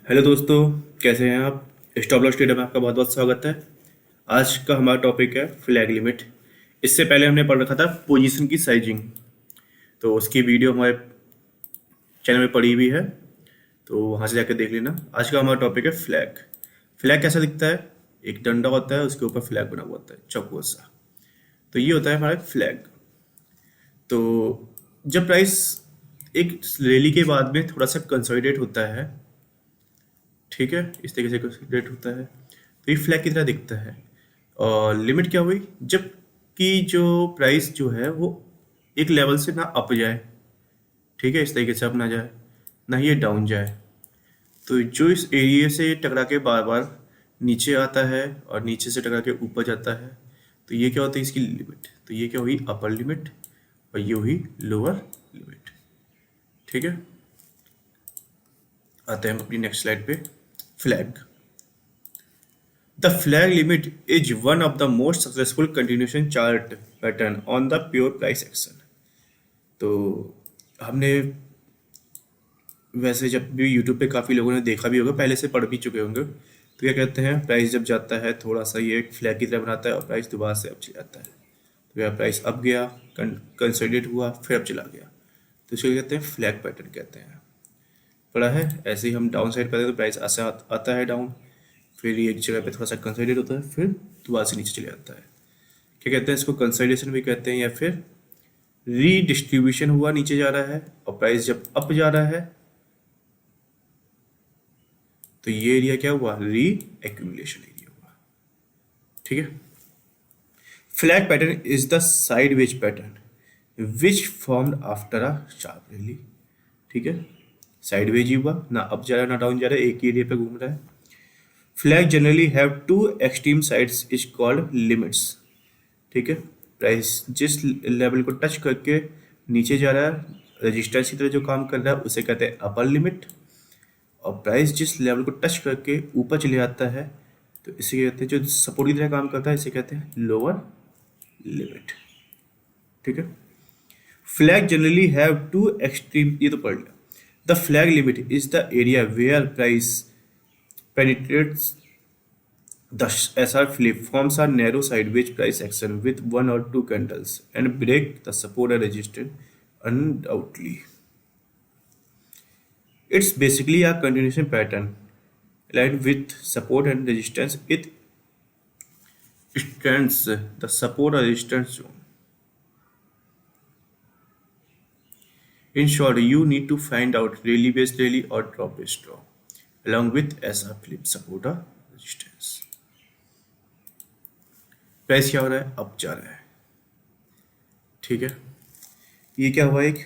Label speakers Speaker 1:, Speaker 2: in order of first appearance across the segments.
Speaker 1: Hello दोस्तों, कैसे हैं आप। स्टॉप लॉस ट्रेडर में आपका बहुत बहुत स्वागत है। आज का हमारा टॉपिक है फ्लैग लिमिट। इससे पहले हमने पढ़ रखा था पोजीशन की साइजिंग, तो उसकी वीडियो हमारे चैनल में पड़ी हुई है, तो वहाँ से जाकर देख लेना। आज का हमारा टॉपिक है फ्लैग। फ्लैग कैसा दिखता है? एक डंडा होता है, उसके ऊपर फ्लैग बना हुआ होता है चौकोर सा। तो ये होता है हमारा फ्लैग। तो जब प्राइस एक रैली के बाद में थोड़ा सा कंसोलिडेट होता है, ठीक है, इस तरीके से कंसोलिडेट होता है, तो ये फ्लैग की तरह दिखता है। और लिमिट क्या हुई? जब कि जो प्राइस जो है वो एक लेवल से ना अप जाए, ठीक है, इस तरीके से अप ना जाए, ना ही ये डाउन जाए। तो जो इस एरिया से टकरा के बार बार नीचे आता है और नीचे से टकरा के ऊपर जाता है, तो ये क्या होता है इसकी लिमिट। तो ये क्या हुई? अपर लिमिट, और ये हुई लोअर लिमिट। ठीक है, आते हैं हम अपनी नेक्स्ट स्लाइड पे। Flag. The flag limit is one of the most successful continuation chart pattern on the pure price action. तो हमने वैसे जब भी यूट्यूब पे काफ़ी लोगों ने देखा भी होगा, पहले से पढ़ भी चुके होंगे। तो क्या कहते हैं, प्राइस जब जाता है थोड़ा सा ये एक फ्लैग की तरह बनाता है और प्राइस दोबारा से अप चला जाता है। तो क्या प्राइस अप गया, कंसोलिडेट हुआ, फिर अप चला गया, तो इसको क्या कहते हैं? फ्लैग पैटर्न कहते हैं। पढ़ा है। ऐसे ही हम डाउन साइड पर तो प्राइस ऐसे आता है डाउन, फिर ये एक जगह पे थोड़ा सा कंसोलिडेट होता है, फिर दोबारा से नीचे चले जाता है। क्या कहते हैं इसको? कंसोलिडेशन भी कहते हैं, या फिर रीडिस्ट्रीब्यूशन हुआ, नीचे जा रहा है, और प्राइस जब अप जा रहा है तो ये एरिया क्या हुआ? री एक्यूमुलेशन एरिया हुआ। ठीक है। Flag pattern is the sideways pattern which formed after a sharp rally. ठीक है, साइड वेज ही हुआ, ना अप जा रहा है ना डाउन जा रहा है, एक ही एरिया पे घूम रहा है। Flag generally have two extreme sides is called limits. ठीक है, प्राइस जिस लेवल को टच करके नीचे जा रहा है, रजिस्टेंस की तरह जो काम कर रहा है, उसे कहते हैं अपर लिमिट। और प्राइस जिस लेवल को टच करके ऊपर चले जाता है, तो इसे कहते हैं, जो सपोर्ट की तरह काम करता है, इसे कहते हैं लोअर लिमिट। ठीक है। Flag generally have two extreme, ये तो पढ़ लिया। The flag limit is the area where price penetrates the SR flip, forms a narrow sideways price action with one or two candles and break the support and resistance undoubtedly. It's basically a continuation pattern aligned with support and resistance. It stands the support or resistance zone. In short, you need to find out rally based rally or drop based drop along with SR flip support or resistance. Price क्या हो रहा है? Up जा रहा है। ठीक है, ये क्या हुआ? एक,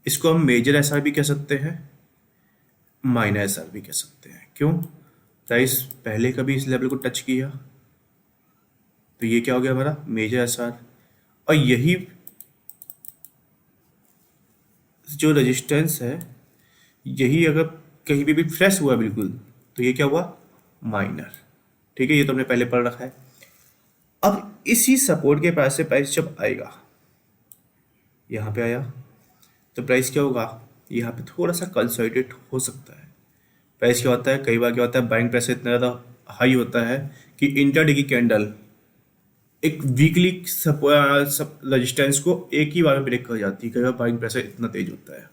Speaker 1: इसको हम मेजर एसआर भी कह सकते हैं, माइनर एसआर भी कह सकते हैं। क्यों? प्राइस पहले कभी इस लेवल को टच किया, तो ये क्या हो गया हमारा? Major SR. और यही जो रेजिस्टेंस है, यही अगर कहीं भी फ्रेश हुआ बिल्कुल, तो ये क्या हुआ? माइनर। ठीक है, ये तो हमने पहले पढ़ रखा है। अब इसी सपोर्ट के पास से प्राइस जब आएगा, यहाँ पे आया, तो प्राइस क्या होगा? यहाँ पे थोड़ा सा कंसोलिडेट हो सकता है। प्राइस क्या होता है, कई बार क्या होता है, बाइंग प्रेशर इतना ज़्यादा हाई होता है कि इंटरडे की कैंडल एक वीकली रेजिस्टेंस को एक ही बार में ब्रेक कर जाती है। कई बार बाइंग प्रेशर इतना तेज होता है।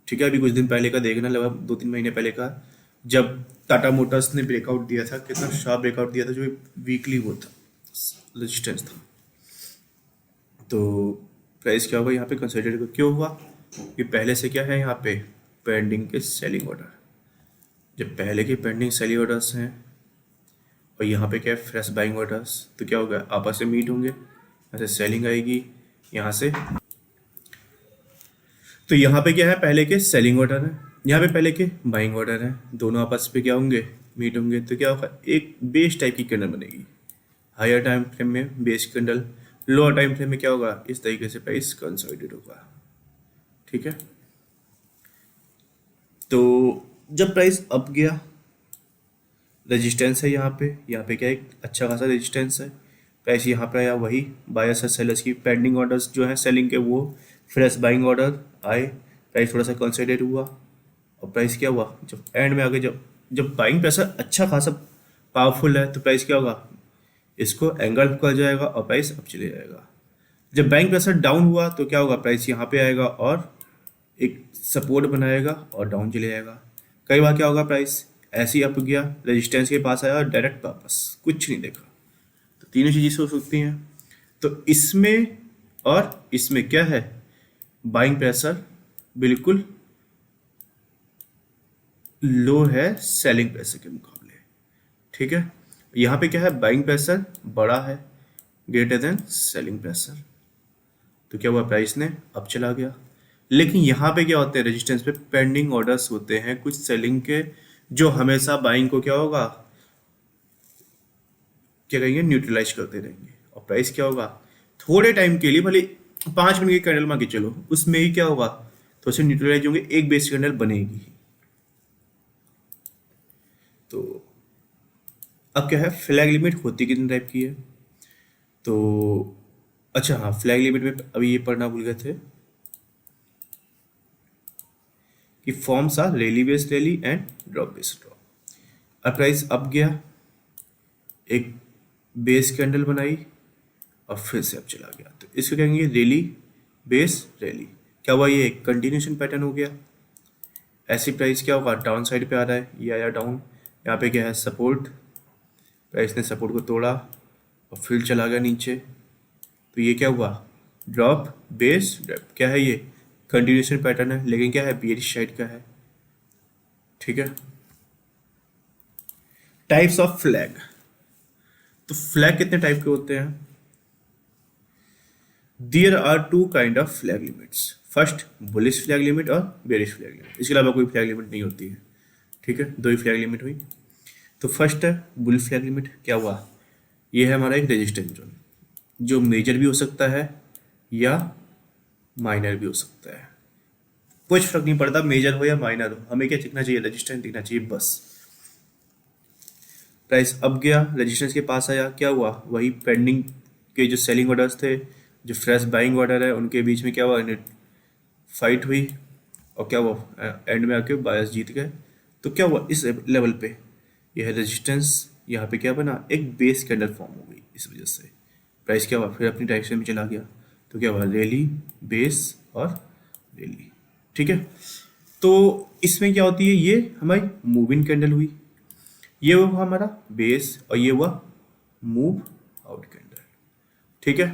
Speaker 1: ठीक है, अभी कुछ दिन पहले का देखना, लगभग 2-3 महीने पहले का, जब टाटा मोटर्स ने ब्रेकआउट दिया था, कितना शार्प ब्रेकआउट दिया था, जो वीकली वो था, रेजिस्टेंस था। तो प्राइस क्या होगा यहाँ पे? कंसोलिडेट क्यों हुआ? कि पहले से क्या है यहाँ पे? पेंडिंग के सेलिंग ऑर्डर। जब पहले के पेंडिंग सेलिंग ऑर्डर्स हैं और यहाँ पे क्या है? फ्रेश बाइंग ऑर्डर्स, तो क्या होगा? आपस में मीट होंगे, यहाँ से सेलिंग आएगी, यहाँ से, तो यहाँ पे क्या है? पहले के सेलिंग ऑर्डर है, यहाँ पे पहले के बाइंग ऑर्डर है, दोनों आपस में क्या होंगे? मीट होंगे। तो क्या होगा? एक बेस टाइप की कैंडल बनेगी। हायर टाइम फ्रेम में base candle, lower time frame में क्या होगा? इस तरीके से प्राइस कंसोलिडेट होगा। ठीक है, तो जब प्राइस अप गया, रेजिस्टेंस है यहाँ पे क्या एक अच्छा खासा रेजिस्टेंस है, प्राइस यहाँ पे आया, वही बायर्स और सेलर्स की पेंडिंग ऑर्डर्स जो है सेलिंग के, वो फ्रेश बाइंग ऑर्डर आए, प्राइस थोड़ा सा कंसोलिडेट हुआ, और प्राइस क्या हुआ, जब एंड में आगे जब जब बाइंग प्रेशर अच्छा खासा पावरफुल है तो प्राइस क्या होगा, इसको एंगल कर जाएगा और प्राइस अप चले जाएगा। जब बाइंग प्रेशर डाउन हुआ तो क्या होगा, प्राइस यहाँ पे आएगा और एक सपोर्ट बनाएगा और डाउन चले जाएगा। कई बार क्या होगा, प्राइस ऐसे ही अप गया, रेजिस्टेंस के पास आया और डायरेक्ट वापस, कुछ नहीं देखा। तो तीनों चीज़ें हो सकती हैं। तो इसमें और इसमें क्या है, बाइंग प्रेशर बिल्कुल लो है सेलिंग प्रेशर के मुकाबले। ठीक है, यहाँ पे क्या है, बाइंग प्रेशर बड़ा है ग्रेटर देन सेलिंग प्रेशर। तो क्या हुआ, प्राइस ने अब चला गया। लेकिन यहाँ पे क्या होते हैं, रेजिस्टेंस पे पेंडिंग ऑर्डर्स होते हैं कुछ सेलिंग के, जो हमेशा बाइंग को क्या होगा, क्या कहेंगे, न्यूट्रलाइज करते रहेंगे। और प्राइस क्या होगा, थोड़े टाइम के लिए, भले 5 मिनट की कैंडल मान के चलो, उसमें ही क्या होगा, तो उसे न्यूट्रलाइज होंगे, एक बेस कैंडल बनेगी। तो अब क्या है, फ्लैग लिमिट होती कितने टाइप की है। तो अच्छा हाँ, फ्लैग लिमिट में अभी ये पढ़ना भूल गए थे कि forms are rally based rally and drop based drop. अब प्राइस अप गया, एक बेस कैंडल बनाई और फिर से अब चला गया, तो इसको कहेंगे रैली बेस रैली। क्या हुआ, ये कंटिन्यूशन पैटर्न हो गया। ऐसी प्राइस क्या होगा, डाउन साइड पे आ रहा है, ये आया डाउन, यहाँ पे क्या है सपोर्ट, प्राइस ने सपोर्ट को तोड़ा और फिर चला गया नीचे। तो ये क्या हुआ, ड्रॉप बेस ड्रॉप। क्या है ये, कंटिन्यूशन पैटर्न है, लेकिन क्या है, बियरिश साइड का है। ठीक है, टाइप्स ऑफ फ्लैग। तो फ्लैग कितने टाइप के होते हैं, there are 2 kind of flag limits. First bullish flag limit और बेरिश फ्लैग लिमिट, इसके अलावा कोई फ्लैग लिमिट नहीं होती है। ठीक है, 2 ही फ्लैग लिमिट हुई। तो फर्स्ट है बुल फ्लैग लिमिट। क्या हुआ, ये है हमारा एक रेजिस्टेंस जोन, जो मेजर भी हो सकता है या माइनर भी हो सकता है, कुछ फर्क नहीं पड़ता मेजर हो या माइनर हो, हमें क्या दिखना चाहिए, रेजिस्टेंस दिखना चाहिए बस। प्राइस अब गया, रेजिस्टेंस के पास आया, क्या हुआ, वही पेंडिंग के जो सेलिंग ऑर्डर्स थे, जो फ्रेश बाइंग ऑर्डर है, उनके बीच में क्या हुआ, फाइट हुई और क्या हुआ, एंड में आके बायर्स जीत गए। तो क्या हुआ, इस लेवल पे यह रेजिस्टेंस, यहाँ पे क्या बना, एक बेस कैंडल फॉर्म हो गई। इस वजह से प्राइस क्या हुआ, फिर अपनी डायरेक्शन में चला गया। तो क्या हुआ, रैली बेस और रैली। ठीक है, तो इसमें क्या होती है, ये हमारी मूविंग कैंडल हुई, ये हुआ हमारा बेस और ये हुआ मूव आउट कैंडल। ठीक है,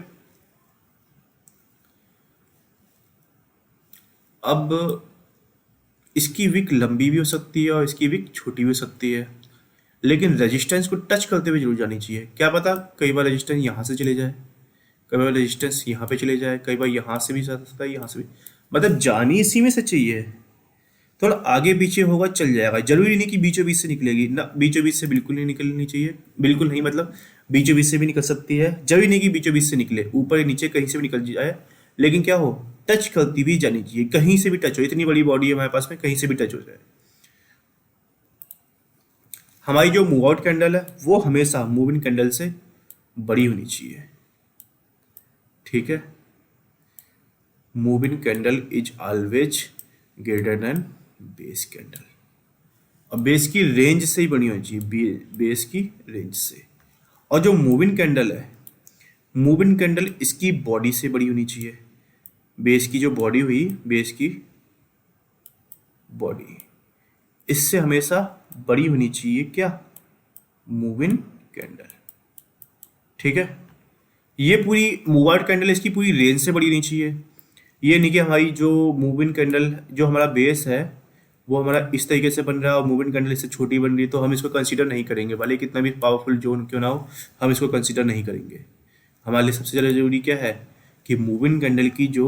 Speaker 1: अब इसकी विक लंबी भी हो सकती है और इसकी विक छोटी भी हो सकती है, लेकिन रेजिस्टेंस को टच करते हुए जरूर जानी चाहिए। क्या पता कई बार रेजिस्टेंस यहाँ से चले जाए, कई बार रेजिस्टेंस यहाँ पे चले जाए, कई बार यहाँ से भी जा सकता है, यहाँ से भी, मतलब जानी इसी में से चाहिए। थोड़ा आगे पीछे होगा चल जाएगा, जरूरी नहीं कि बीचों बीच से निकलेगी ना, बीचों बीच से बिल्कुल नहीं निकलनी चाहिए, बिल्कुल नहीं, मतलब बीचों बीच से भी निकल सकती है, जरूरी नहीं कि बीचों बीच से निकले, ऊपर नीचे कहीं से भी निकल जाए, लेकिन क्या हो, टच करती भी जानी चाहिए, कहीं से भी टच हो, इतनी बड़ी बॉडी है हमारे पास में, कहीं से भी टच हो जाए। हमारी जो मूव आउट कैंडल है वो हमेशा मूव इन कैंडल से बड़ी होनी चाहिए। ठीक है, move in candle is always greater than base candle, और बेस की रेंज से ही बनी होनी चाहिए, बेस की रेंज से। और जो मूव इन कैंडल है, मूव इन कैंडल इसकी बॉडी से बड़ी होनी चाहिए, बेस की जो बॉडी हुई, बेस की बॉडी इससे हमेशा बड़ी होनी चाहिए, क्या, मूव इन कैंडल। ठीक है, ये पूरी मूव आउट कैंडल इसकी पूरी रेंज से बड़ी होनी चाहिए। ये नहीं कि हमारी जो मूव इन कैंडल, जो हमारा बेस है वो हमारा इस तरीके से बन रहा है और मूव इन कैंडल इससे छोटी बन रही है, तो हम इसको कंसीडर नहीं करेंगे, भले कितना भी पावरफुल जोन क्यों ना हो, हम इसको कंसीडर नहीं करेंगे। हमारे लिए सबसे ज़्यादा जरूरी क्या है कि मूव इन कैंडल की जो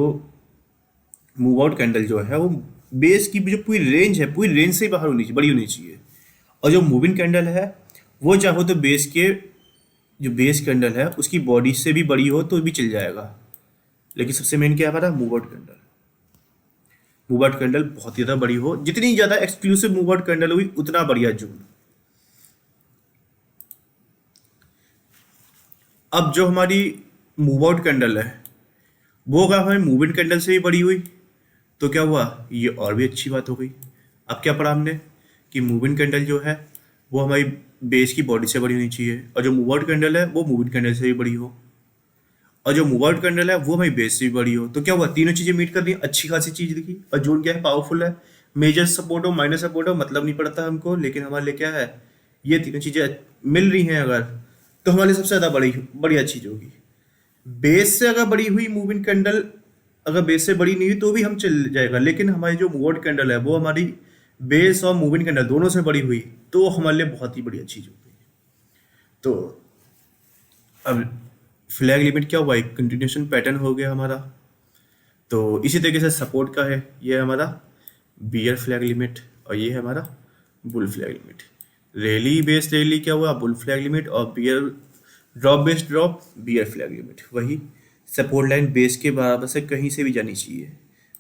Speaker 1: मूव आउट कैंडल जो है वो बेस की जो पूरी रेंज है, पूरी रेंज से बाहर होनी चाहिए, बड़ी होनी चाहिए। और जो मूविंग कैंडल है वो चाहो तो बेस के, जो बेस कैंडल है उसकी बॉडी से भी बड़ी हो तो भी चल जाएगा, लेकिन सबसे मेन क्या है हमारा, move out candle. Move out candle बहुत ज़्यादा बड़ी हो, जितनी ज़्यादा एक्सक्लूसिव मूव आउट कैंडल हुई उतना बढ़िया जोन। अब जो हमारी मूव आउट कैंडल है वो अगर हमारी मूव इन कैंडल से भी बड़ी हुई तो क्या हुआ, ये और भी अच्छी बात हो गई। अब क्या पढ़ा हमने कि मूविंग कैंडल जो है वो हमारी बेस की बॉडी से बड़ी होनी चाहिए, और जो मूव आउट कैंडल है वो मूविंग कैंडल से भी बड़ी हो, और जो मूव आउट कैंडल है वो हमारी बेस से भी बड़ी हो। तो क्या हुआ, तीनों चीजें मीट कर दी, अच्छी खासी चीज दिखी। और जोन क्या है, पावरफुल है। मेजर सपोर्ट हो माइनर सपोर्ट हो मतलब नहीं पड़ता हमको, लेकिन हमारे लिए क्या है, ये तीनों चीजें मिल रही हैं अगर, तो हमारे लिए सबसे ज्यादा बढ़िया चीज होगी। बेस से अगर बड़ी हुई मूविंग कैंडल, अगर बेस से बड़ी नहीं हुई तो भी हम चल जाएगा, लेकिन हमारी जो मूव आउट कैंडल है वो हमारी बेस और मूविंग कैंडल दोनों से बड़ी हुई तो हमारे लिए बहुत ही बढ़िया चीज होगी। तो अब फ्लैग लिमिट क्या हुआ, एक कंटिन्यूशन पैटर्न हो गया हमारा। तो इसी तरीके से सपोर्ट का है, ये है हमारा बियर फ्लैग लिमिट, और ये है हमारा bull flag limit. Rally based rally क्या हुआ, बुल फ्लैग लिमिट, और bear drop based drop bear flag limit. वही सपोर्ट लाइन बेस के बराबर से कहीं से भी जानी चाहिए,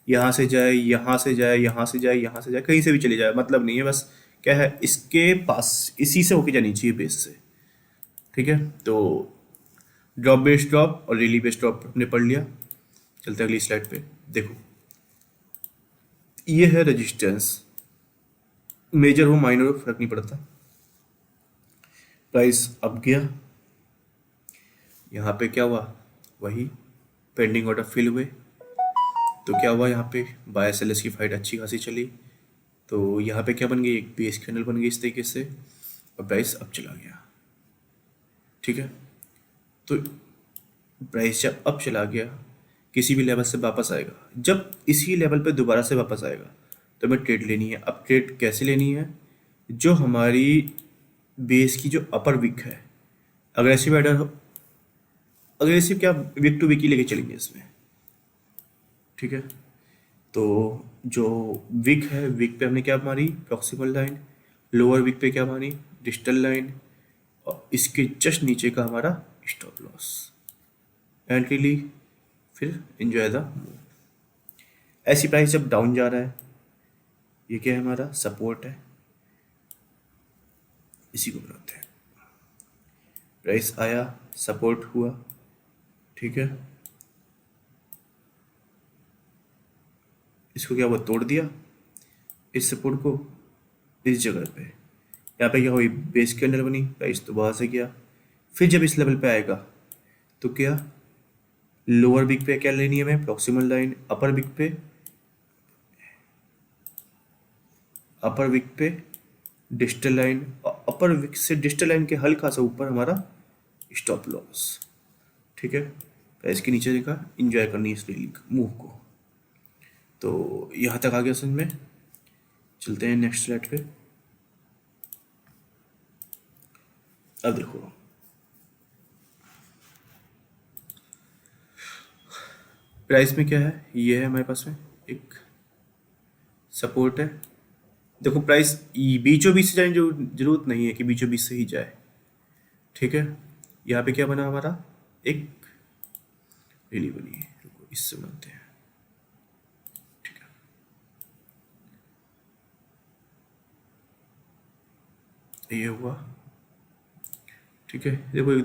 Speaker 1: यहाँ से जाए, यहाँ से जाए, यहाँ से जाए, यहाँ से जाए, कहीं से भी चली जाए, मतलब नहीं है, बस क्या है इसके पास इसी से होके जानी चाहिए बेस से। ठीक है, तो ड्रॉप बेस्ड ड्रॉप और रैली बेस्ड ड्रॉप हमने पढ़ लिया। चलते हैं अगली स्लाइड पे। देखो ये है रेजिस्टेंस, मेजर हो माइनर हो फर्क नहीं पड़ता। प्राइस अप गया, यहाँ पे क्या हुआ, वही पेंडिंग ऑर्डर फिल हुए, तो क्या हुआ यहाँ पे बाय सेलर्स की फाइट अच्छी खासी चली, तो यहाँ पे क्या बन गई, एक बेस कैंडल बन गई इस तरीके से, और प्राइस अप चला गया। ठीक है, तो प्राइस जब अप चला गया किसी भी लेवल से वापस आएगा, जब इसी लेवल पे दोबारा से वापस आएगा तो हमें ट्रेड लेनी है। अब ट्रेड कैसे लेनी है, जो हमारी बेस की जो अपर विक है, अग्रेसिव एडर हो, अग्रेसिव क्या विक टू विक ही लेके चलेंगे इसमें। ठीक है, तो जो विक है, विक पे हमने क्या मारी, प्रॉक्सिमल लाइन, लोअर विक पे क्या मारी, डिजिटल लाइन, और इसके जस्ट नीचे का हमारा स्टॉप लॉस, एंट्री ली, फिर एंजॉय द मूव। ऐसी प्राइस जब डाउन जा रहा है, ये क्या है हमारा सपोर्ट है, इसी को बनाते हैं। प्राइस आया, सपोर्ट हुआ, ठीक है, इसको क्या हुआ, तोड़ दिया इस सपोर्ट को इस जगह पे। यहाँ पे क्या हुई, बेस कैंडल बनी, प्राइस तो वहां से गया, फिर जब इस लेवल पे आएगा तो क्या, लोअर विक पे क्या लेनी है हमें, प्रॉक्सिमल लाइन, अपर विक पे डिजिटल लाइन, और अपर विक से डिजिटल लाइन के हल्का सा ऊपर हमारा स्टॉप लॉस। ठीक है, प्राइस के नीचे देखा, इंजॉय करनी है इस डेली मूव को। तो यहाँ तक आ गया समझ में। चलते हैं नेक्स्ट स्लाइड पे। अब देखो प्राइस में क्या है, ये है हमारे पास में एक सपोर्ट है। देखो प्राइस बीचों बीच से जाने जो जरूरत नहीं है कि बीचों बीच से ही जाए। ठीक है, यहाँ पे क्या बना हमारा, एक रैली बनी है, रुको इससे बनाते हैं। ठीक है, ये हुआ। ठीक है, देखो एक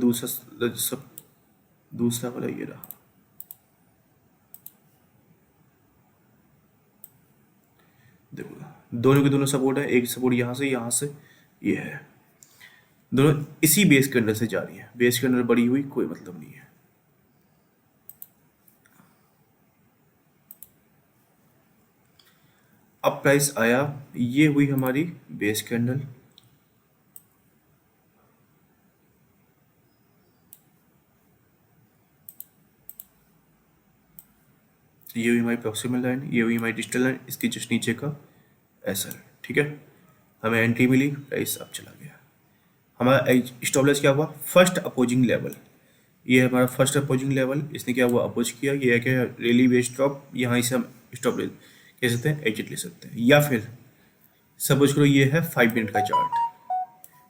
Speaker 1: दूसरा वाला ये रहा। देखो दोनों के दोनों सपोर्ट है, एक सपोर्ट यहाँ से ये है, दोनों इसी बेस के अंदर से जा रही है, बेस के अंदर बड़ी हुई कोई मतलब नहीं है। अब प्राइस आया, ये हुई हमारी बेस कैंडल, ये हुई हमारी प्रॉक्सिमल लाइन, ये हुई हमारी डिजिटल लाइन, इसके जस्ट नीचे का ऐसा है। ठीक है, हमें एंट्री मिली, प्राइस अब चला गया। हमारा स्टॉप लॉस क्या हुआ, फर्स्ट अपोजिंग लेवल, ये है हमारा फर्स्ट अपोजिंग लेवल, इसने क्या हुआ, अपोज किया, ये है क्या, रैली बेस्ड ड्रॉप, यहाँ से हम स्टॉप ले कह सकते हैं, एग्जिट ले सकते हैं। या फिर सपोज करो ये है 5 मिनट का चार्ट,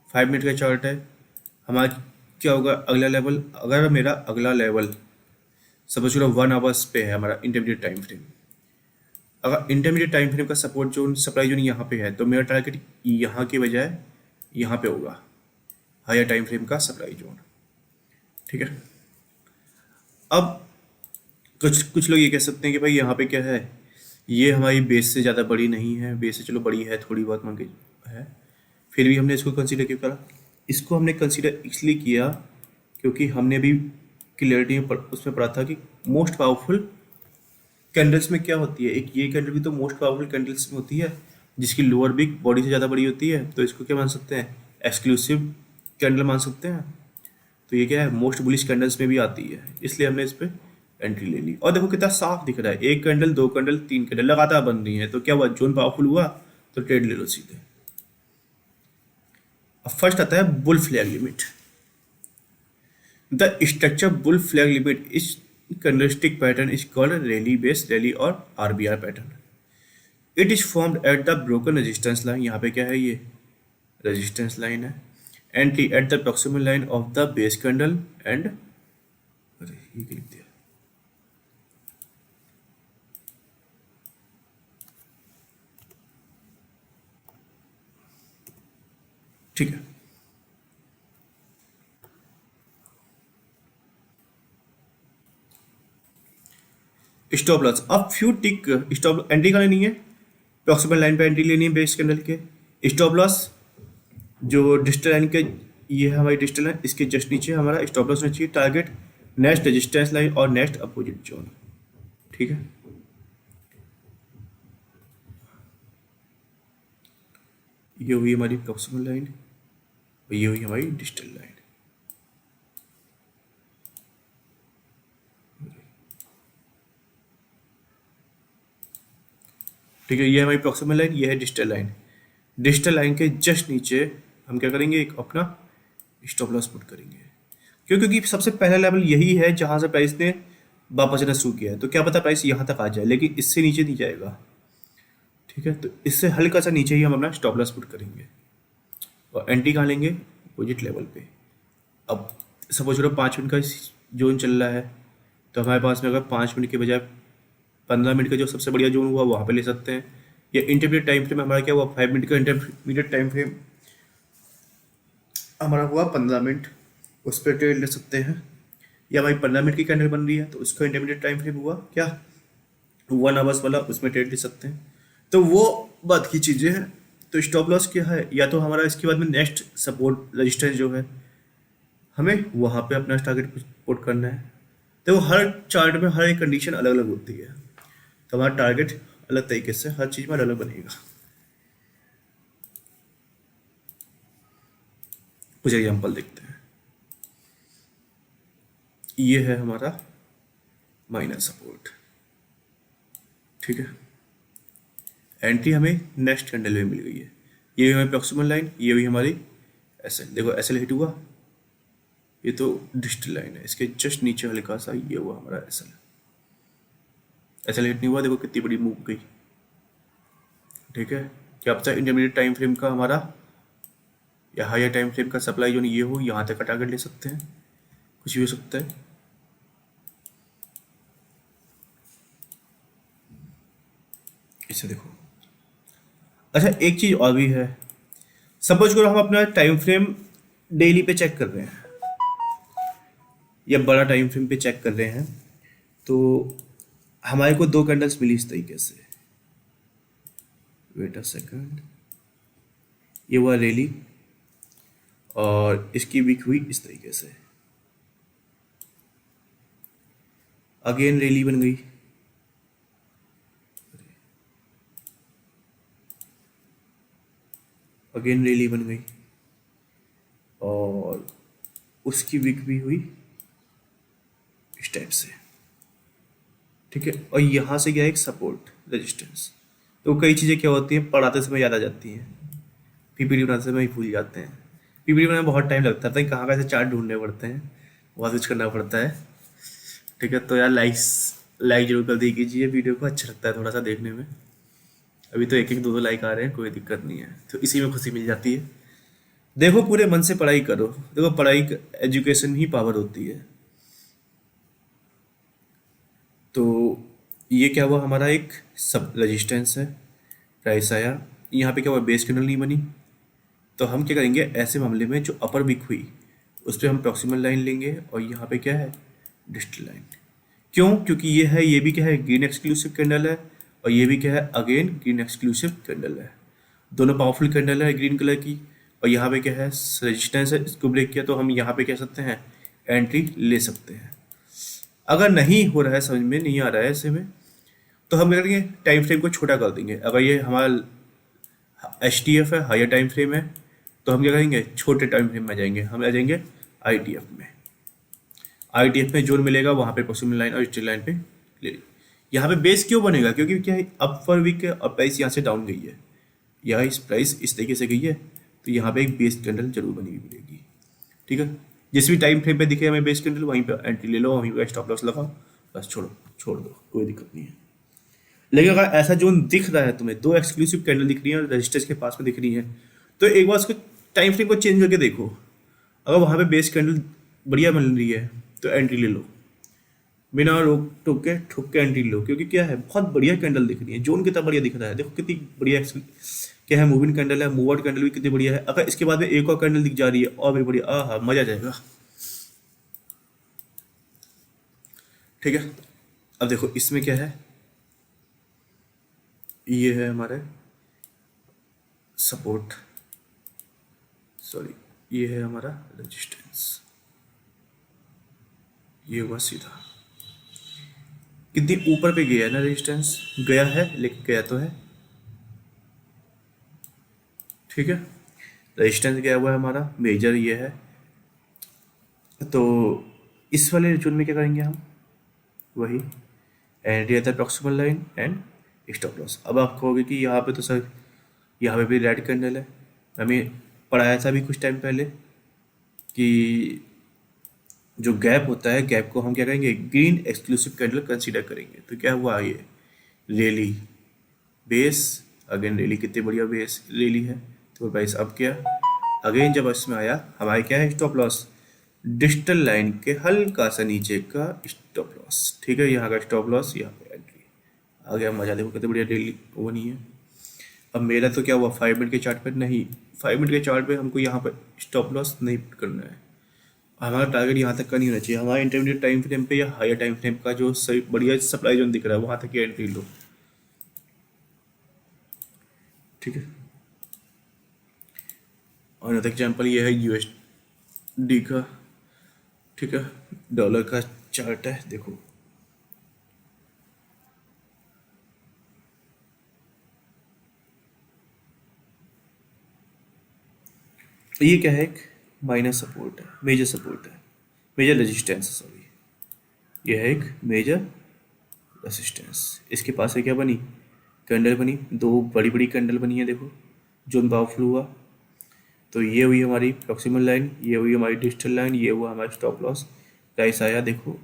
Speaker 1: 5 मिनट का चार्ट है हमारा, क्या होगा अगला लेवल, अगर मेरा अगला लेवल सपोज करो 1 आवर्स पे है हमारा इंटरमीडिएट टाइम फ्रेम, अगर इंटरमीडिएट टाइम फ्रेम का सपोर्ट जोन, सप्लाई जोन यहाँ पे है, तो मेरा टारगेट यहाँ के बजाय यहाँ पे होगा, हायर टाइम फ्रेम का सप्लाई जोन। ठीक है, अब कुछ कुछ लोग ये कह सकते हैं कि भाई यहाँ पे क्या है, ये हमारी बेस से ज़्यादा बड़ी नहीं है, बेस से चलो बड़ी है थोड़ी बहुत मान के है, फिर भी हमने इसको कंसीडर क्यों करा? इसको हमने कंसीडर इसलिए किया क्योंकि हमने अभी क्लियरिटी में उसमें पढ़ा था कि मोस्ट पावरफुल कैंडल्स में क्या होती है, एक ये कैंडल भी तो मोस्ट पावरफुल कैंडल्स में होती है जिसकी लोअर बिग बॉडी से ज़्यादा बड़ी होती है, तो इसको क्या मान सकते हैं? एक्सक्लूसिव कैंडल मान सकते हैं। तो ये क्या है, मोस्ट बुलिश कैंडल्स में भी आती है, इसलिए हमने इस पर एंट्री ले ली। और देखो कितना साफ दिख रहा है, एक कैंडल, दो कैंडल, तीन कैंडल लगातार बन रही है, तो क्या हुआ, जोन पावरफुल हुआ तो ट्रेड ले लो सीधे। अब फर्स्ट आता है bull flag limit. The structure bull flag limit इस candlestick pattern is called rally base rally और RBR pattern. It is formed at the broken resistance line, यहाँ पे क्या है, ये रेजिस्टेंस लाइन है, entry at the proximal line of the base candle and, अरे ये क्या लिख दिया, ठीक है। स्टॉप लॉस, अब फ्यू टिक स्टॉप एंट्री का लेनी है, प्रॉक्सिमल लाइन पे एंट्री लेनी है बेस कैंडल के। स्टॉप लॉस जो डिजिटल लाइन के, ये है हमारी डिजिटल लाइन, इसके जस्ट नीचे हमारा स्टॉप लॉस होना चाहिए, टारगेट नेक्स्ट रेजिस्टेंस लाइन और नेक्स्ट अपोजिट जोन, ठीक है। ये हुई हमारी प्रॉक्सिमल लाइन और ये हुई हमारी डिजिटल लाइन। ठीक है, ये हमारी प्रॉक्सिमल लाइन, ये है डिजिटल लाइन। डिजिटल लाइन के जस्ट नीचे हम क्या करेंगे, एक अपना स्टॉप लॉस पुट करेंगे, क्यों? क्योंकि सबसे पहला लेवल यही है जहां से प्राइस ने वापस आना शुरू किया है, तो क्या पता प्राइस यहाँ तक आ जाए, लेकिन इससे नीचे नहीं जाएगा, ठीक है। तो इससे हल्का सा नीचे ही हम अपना स्टॉप लॉस पुट करेंगे और एंट्री कहाँ लेंगे, अपोजिट लेवल पे। अब सपोज करो 5 मिनट का जोन चल रहा है, तो हमारे पास में अगर 5 मिनट के बजाय 15 मिनट का जो सबसे बढ़िया जोन हुआ वहाँ पे ले सकते हैं, या इंटरमीडिएट टाइम फ्रेम हमारा क्या हुआ, 5 मिनट का इंटरमीडिएट टाइम फ्रेम हमारा हुआ 15 मिनट, उस पर ट्रेड ले सकते हैं। या हमारी 15 मिनट की कैंडल बन रही है तो उसका इंटरमीडिएट टाइम फ्रेम हुआ क्या, 1 आवर्स वाला, उसमें ट्रेड ले सकते हैं। तो वो बात की चीज़ें हैं। तो स्टॉप लॉस क्या है, या तो हमारा इसके बाद में नेक्स्ट सपोर्ट रजिस्टेंस जो है हमें वहाँ पे अपना टारगेट पुट करना है। तो हर चार्ट में हर एक कंडीशन अलग अलग होती है, तो हमारा टारगेट अलग तरीके से हर चीज़ में अलग अलग बनेगा। कुछ एग्जाम्पल देखते हैं। ये है हमारा माइनर सपोर्ट, ठीक है। एंट्री हमें नेक्स्ट कैंडल में मिल गई है, ये हमारी प्रॉक्सिमल लाइन, ये भी हमारी एसएल, देखो एसएल हिट हुआ, ये तो डिजिटल लाइन है, इसके जस्ट नीचे हल्का सा ये हुआ हमारा एसएल, एसएल हिट नहीं हुआ, देखो कितनी बड़ी मूव गई, ठीक है। क्या पता इंटरमीडिएट टाइम फ्रेम का हमारा या हायर टाइम फ्रेम का सप्लाई जोन ये हो, यहाँ तक का टारगेट ले सकते हैं, कुछ भी हो सकता है। इसे देखो, अच्छा एक चीज और भी है, सपोज करो हम अपना टाइम फ्रेम डेली पे चेक कर रहे हैं या बड़ा टाइम फ्रेम पे चेक कर रहे हैं, तो हमारे को 2 कैंडल्स मिली इस तरीके से, वेट अ सेकंड, ये हुआ रैली और इसकी वीक हुई इस तरीके से, अगेन रैली बन गई, अगेन रैली बन गई और उसकी वीक भी हुई इस टाइप से, ठीक है। और यहाँ से गया एक सपोर्ट रेजिस्टेंस। तो कई चीज़ें क्या होती हैं, पढ़ाते समय याद आ जाती हैं, पीपीटी बनाते समय ही भूल जाते हैं। पीपीटी बनाने में बहुत टाइम लगता है, कहाँ कैसे चार्ट ढूंढने पड़ते हैं, बहुत कुछ करना पड़ता है, ठीक है। तो यार लाइक जरूर कर दी कीजिए, वीडियो को अच्छा लगता है थोड़ा सा देखने में। अभी तो एक एक दो दो लाइक आ रहे हैं, कोई दिक्कत नहीं है, तो इसी में खुशी मिल जाती है। देखो पूरे मन से पढ़ाई करो, देखो पढ़ाई एजुकेशन ही पावर होती है। तो ये क्या हुआ, हमारा एक सब रेजिस्टेंस है, प्राइस आया, यहाँ पे क्या हुआ, बेस कैंडल नहीं बनी, तो हम क्या करेंगे ऐसे मामले में, जो अपर वीक हुई उस पर हम प्रॉक्सिमल लाइन लेंगे और यहाँ पे क्या है, डिजिटल लाइन। क्यों? क्योंकि ये है, ये भी क्या है, ग्रीन एक्सक्लूसिव कैंडल है और ये भी क्या है, अगेन ग्रीन एक्सक्लूसिव कैंडल है। दोनों पावरफुल कैंडल है ग्रीन कलर की। और यहाँ पे क्या है, रेजिस्टेंस है, इसको ब्रेक किया तो हम यहाँ पे कह सकते हैं एंट्री ले सकते हैं। अगर नहीं हो रहा है, समझ में नहीं आ रहा है ऐसे में, तो हम क्या करेंगे, टाइम फ्रेम को छोटा कर देंगे। अगर ये हमारा एच टी एफ है, हायर टाइम फ्रेम है, तो हम क्या करेंगे, छोटे टाइम फ्रेम में आ जाएंगे, हम आ जाएंगे आई टी एफ में। आई टी एफ में जोन मिलेगा, वहाँ पे पॉसिबल लाइन और स्ट्रेट लाइन पे ले। यहाँ पे बेस क्यों बनेगा, क्योंकि क्या है, अप फॉर वीक है और प्राइस यहाँ से डाउन गई है, यहाँ इस प्राइस इस तरीके से गई है, तो यहाँ पे एक बेस कैंडल जरूर बनी हुई मिलेगी। ठीक है, जिस भी टाइम फ्रेम पे दिखे हमें बेस कैंडल, वहीं पे एंट्री ले लो, वहीं पे स्टॉप लॉस लगाओ, बस छोड़ो, छोड़ दो, कोई दिक्कत नहीं है। लेकिन अगर ऐसा जोन दिख रहा है तुम्हें, दो एक्सक्लूसिव कैंडल दिख रही है और रजिस्टर्स के पास में दिख रही है, तो एक बार उसको टाइम फ्रेम को चेंज करके देखो। अगर वहाँ पे बेस कैंडल बढ़िया मिल रही है तो एंट्री ले लो, बिना रोक टोक के ठुक के एंट्री लो, क्योंकि क्या है, बहुत बढ़िया कैंडल दिख रही है, जोन कितना बढ़िया दिख रहा है, देखो कितनी बढ़िया क्या है, मूविंग कैंडल है, मूवर्ड कैंडल भी कितनी बढ़िया है। अगर इसके बाद में एक और कैंडल दिख जा रही है और भी बढ़िया, आहा मजा आ जाएगा। ठीक है, अब देखो इसमें क्या है, ये है हमारे सपोर्ट, सॉरी ये है हमारा रेजिस्टेंस, ये हुआ सीधा, कितनी ऊपर पे गया है ना, रेजिस्टेंस गया है लेकिन गया तो है। ठीक है, रेजिस्टेंस गया हुआ है हमारा, मेजर ये है। तो इस वाले जोन में क्या करेंगे हम, वही एंट्री आता है proximal line and stop loss. अब आप कहोगे कि यहाँ पे तो सर, यहाँ पे भी रेड कैंडल है, हमें पढ़ाया था भी कुछ टाइम पहले कि जो गैप होता है, गैप को हम क्या करेंगे, ग्रीन एक्सक्लूसिव कैंडल कंसीडर करेंगे। तो क्या हुआ, ये रेली बेस, अगेन रेली, कितनी बढ़िया बेस रेली है। तो प्राइस अब क्या, अगेन जब इसमें आया, हमारे क्या है, स्टॉप लॉस डिजिटल लाइन के हल्का सा नीचे का स्टॉप लॉस। ठीक है, यहाँ का स्टॉप लॉस, यहाँ पे एंट्री आ गया, मजा देखो कितनी बढ़िया डेली वो नहीं है। अब मेरा तो क्या हुआ, 5 मिनट के चार्ट पर नहीं, 5 मिनट के चार्ट पे हमको यहाँ पर स्टॉप लॉस नहीं पुट करना है, हमारा टारगेट यहाँ तक का नहीं होना चाहिए। हमारा इंटरमीडिएट टाइम फ्रेम पे या हायर टाइम फ्रेम का जो सही बढ़िया सप्लाई जोन दिख रहा है, वहाँ तक की एंट्री लो। ठीक है, और अनदर एग्जाम्पल ये है यूएसडी का। ठीक है, डॉलर का चार्ट है, देखो ये क्या है, एक माइनर सपोर्ट है, मेजर सपोर्ट है, मेजर रेजिस्टेंस, सॉरी ये है एक मेजर रेजिस्टेंस। इसके पास है क्या बनी, कैंडल बनी, दो बड़ी बड़ी कैंडल बनी है, देखो जोन पावरफुल हुआ। तो ये हुई हमारी प्रॉक्सिमल लाइन, ये हुई हमारी डिजिटल लाइन, ये हुआ हमारा स्टॉप लॉस। प्राइस आया, देखो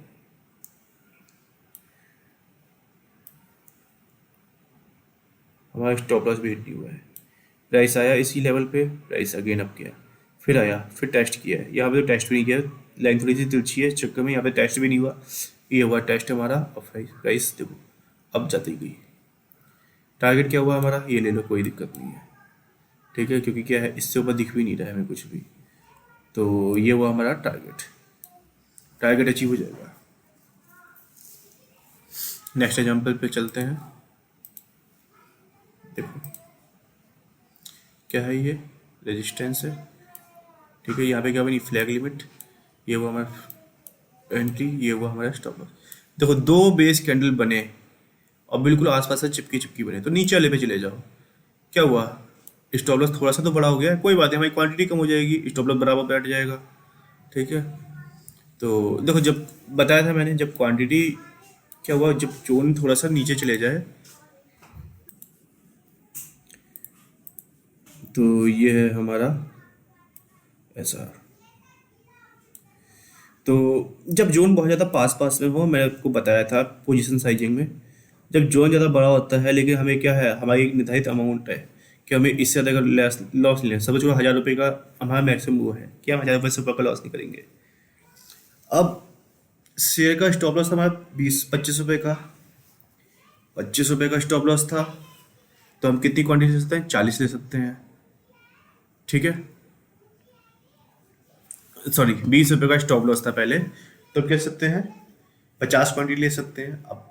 Speaker 1: हमारा स्टॉप लॉस भी हिट नहीं हुआ है। प्राइस आया इसी लेवल पे, प्राइस अगेन अप किया, फिर आया, फिर टेस्ट किया है, यहाँ पे तो टेस्ट भी नहीं किया, लाइन थोड़ी सी तिरछी है, इस चक्कर में यहाँ पे टेस्ट भी नहीं हुआ। ये हुआ टेस्ट हमारा, और प्राइस देखो अब जाती गई। टारगेट क्या हुआ हमारा, ये ले लो, कोई दिक्कत नहीं है। ठीक है, क्योंकि क्या है, इससे ऊपर दिख भी नहीं रहा है हमें कुछ भी, तो ये हुआ हमारा टारगेट, टारगेट अचीव हो जाएगा। नेक्स्ट एग्जाम्पल पे चलते हैं, देखो क्या है, ये रेजिस्टेंस है। ठीक है, यहाँ पे क्या बनी, फ्लैग लिमिट, ये हुआ हमारा एंट्री, ये हुआ हमारा स्टॉप लॉस। देखो दो बेस कैंडल बने और बिल्कुल आसपास से चिपकी चिपकी बने, तो नीचे वाले पे चले जाओ, क्या हुआ, स्टॉप लॉस थोड़ा सा तो बड़ा हो गया, कोई बात नहीं, हमारी क्वांटिटी कम हो जाएगी, स्टॉप लॉस बराबर बैठ जाएगा। ठीक है, तो देखो जब बताया था मैंने, जब क्वांटिटी क्या हुआ, जब जोन थोड़ा सा नीचे चले जाए, तो ये है हमारा ऐसा। तो जब जोन बहुत ज़्यादा पास पास में हो, मैंने आपको बताया था पोजीशन साइजिंग में, जब जोन ज़्यादा बड़ा होता है, लेकिन हमें क्या है, हमारी एक निर्धारित अमाउंट है कि हमें इससे ज़्यादा अगर लॉस लें, समझो 1,000 रुपये का हमारा मैक्सिमम वो है कि हम 1,000 रुपये से ऊपर का लॉस नहीं करेंगे। अब शेयर का स्टॉप लॉस हमारा 25 रुपये का, 25 रुपये का स्टॉप लॉस था, तो हम कितनी क्वांटिटी ले सकते हैं, 40 ले सकते हैं। ठीक है, सॉरी 20 रुपये का स्टॉप लॉस था पहले, तो कह सकते हैं 50 क्वांटिटी ले सकते हैं। अब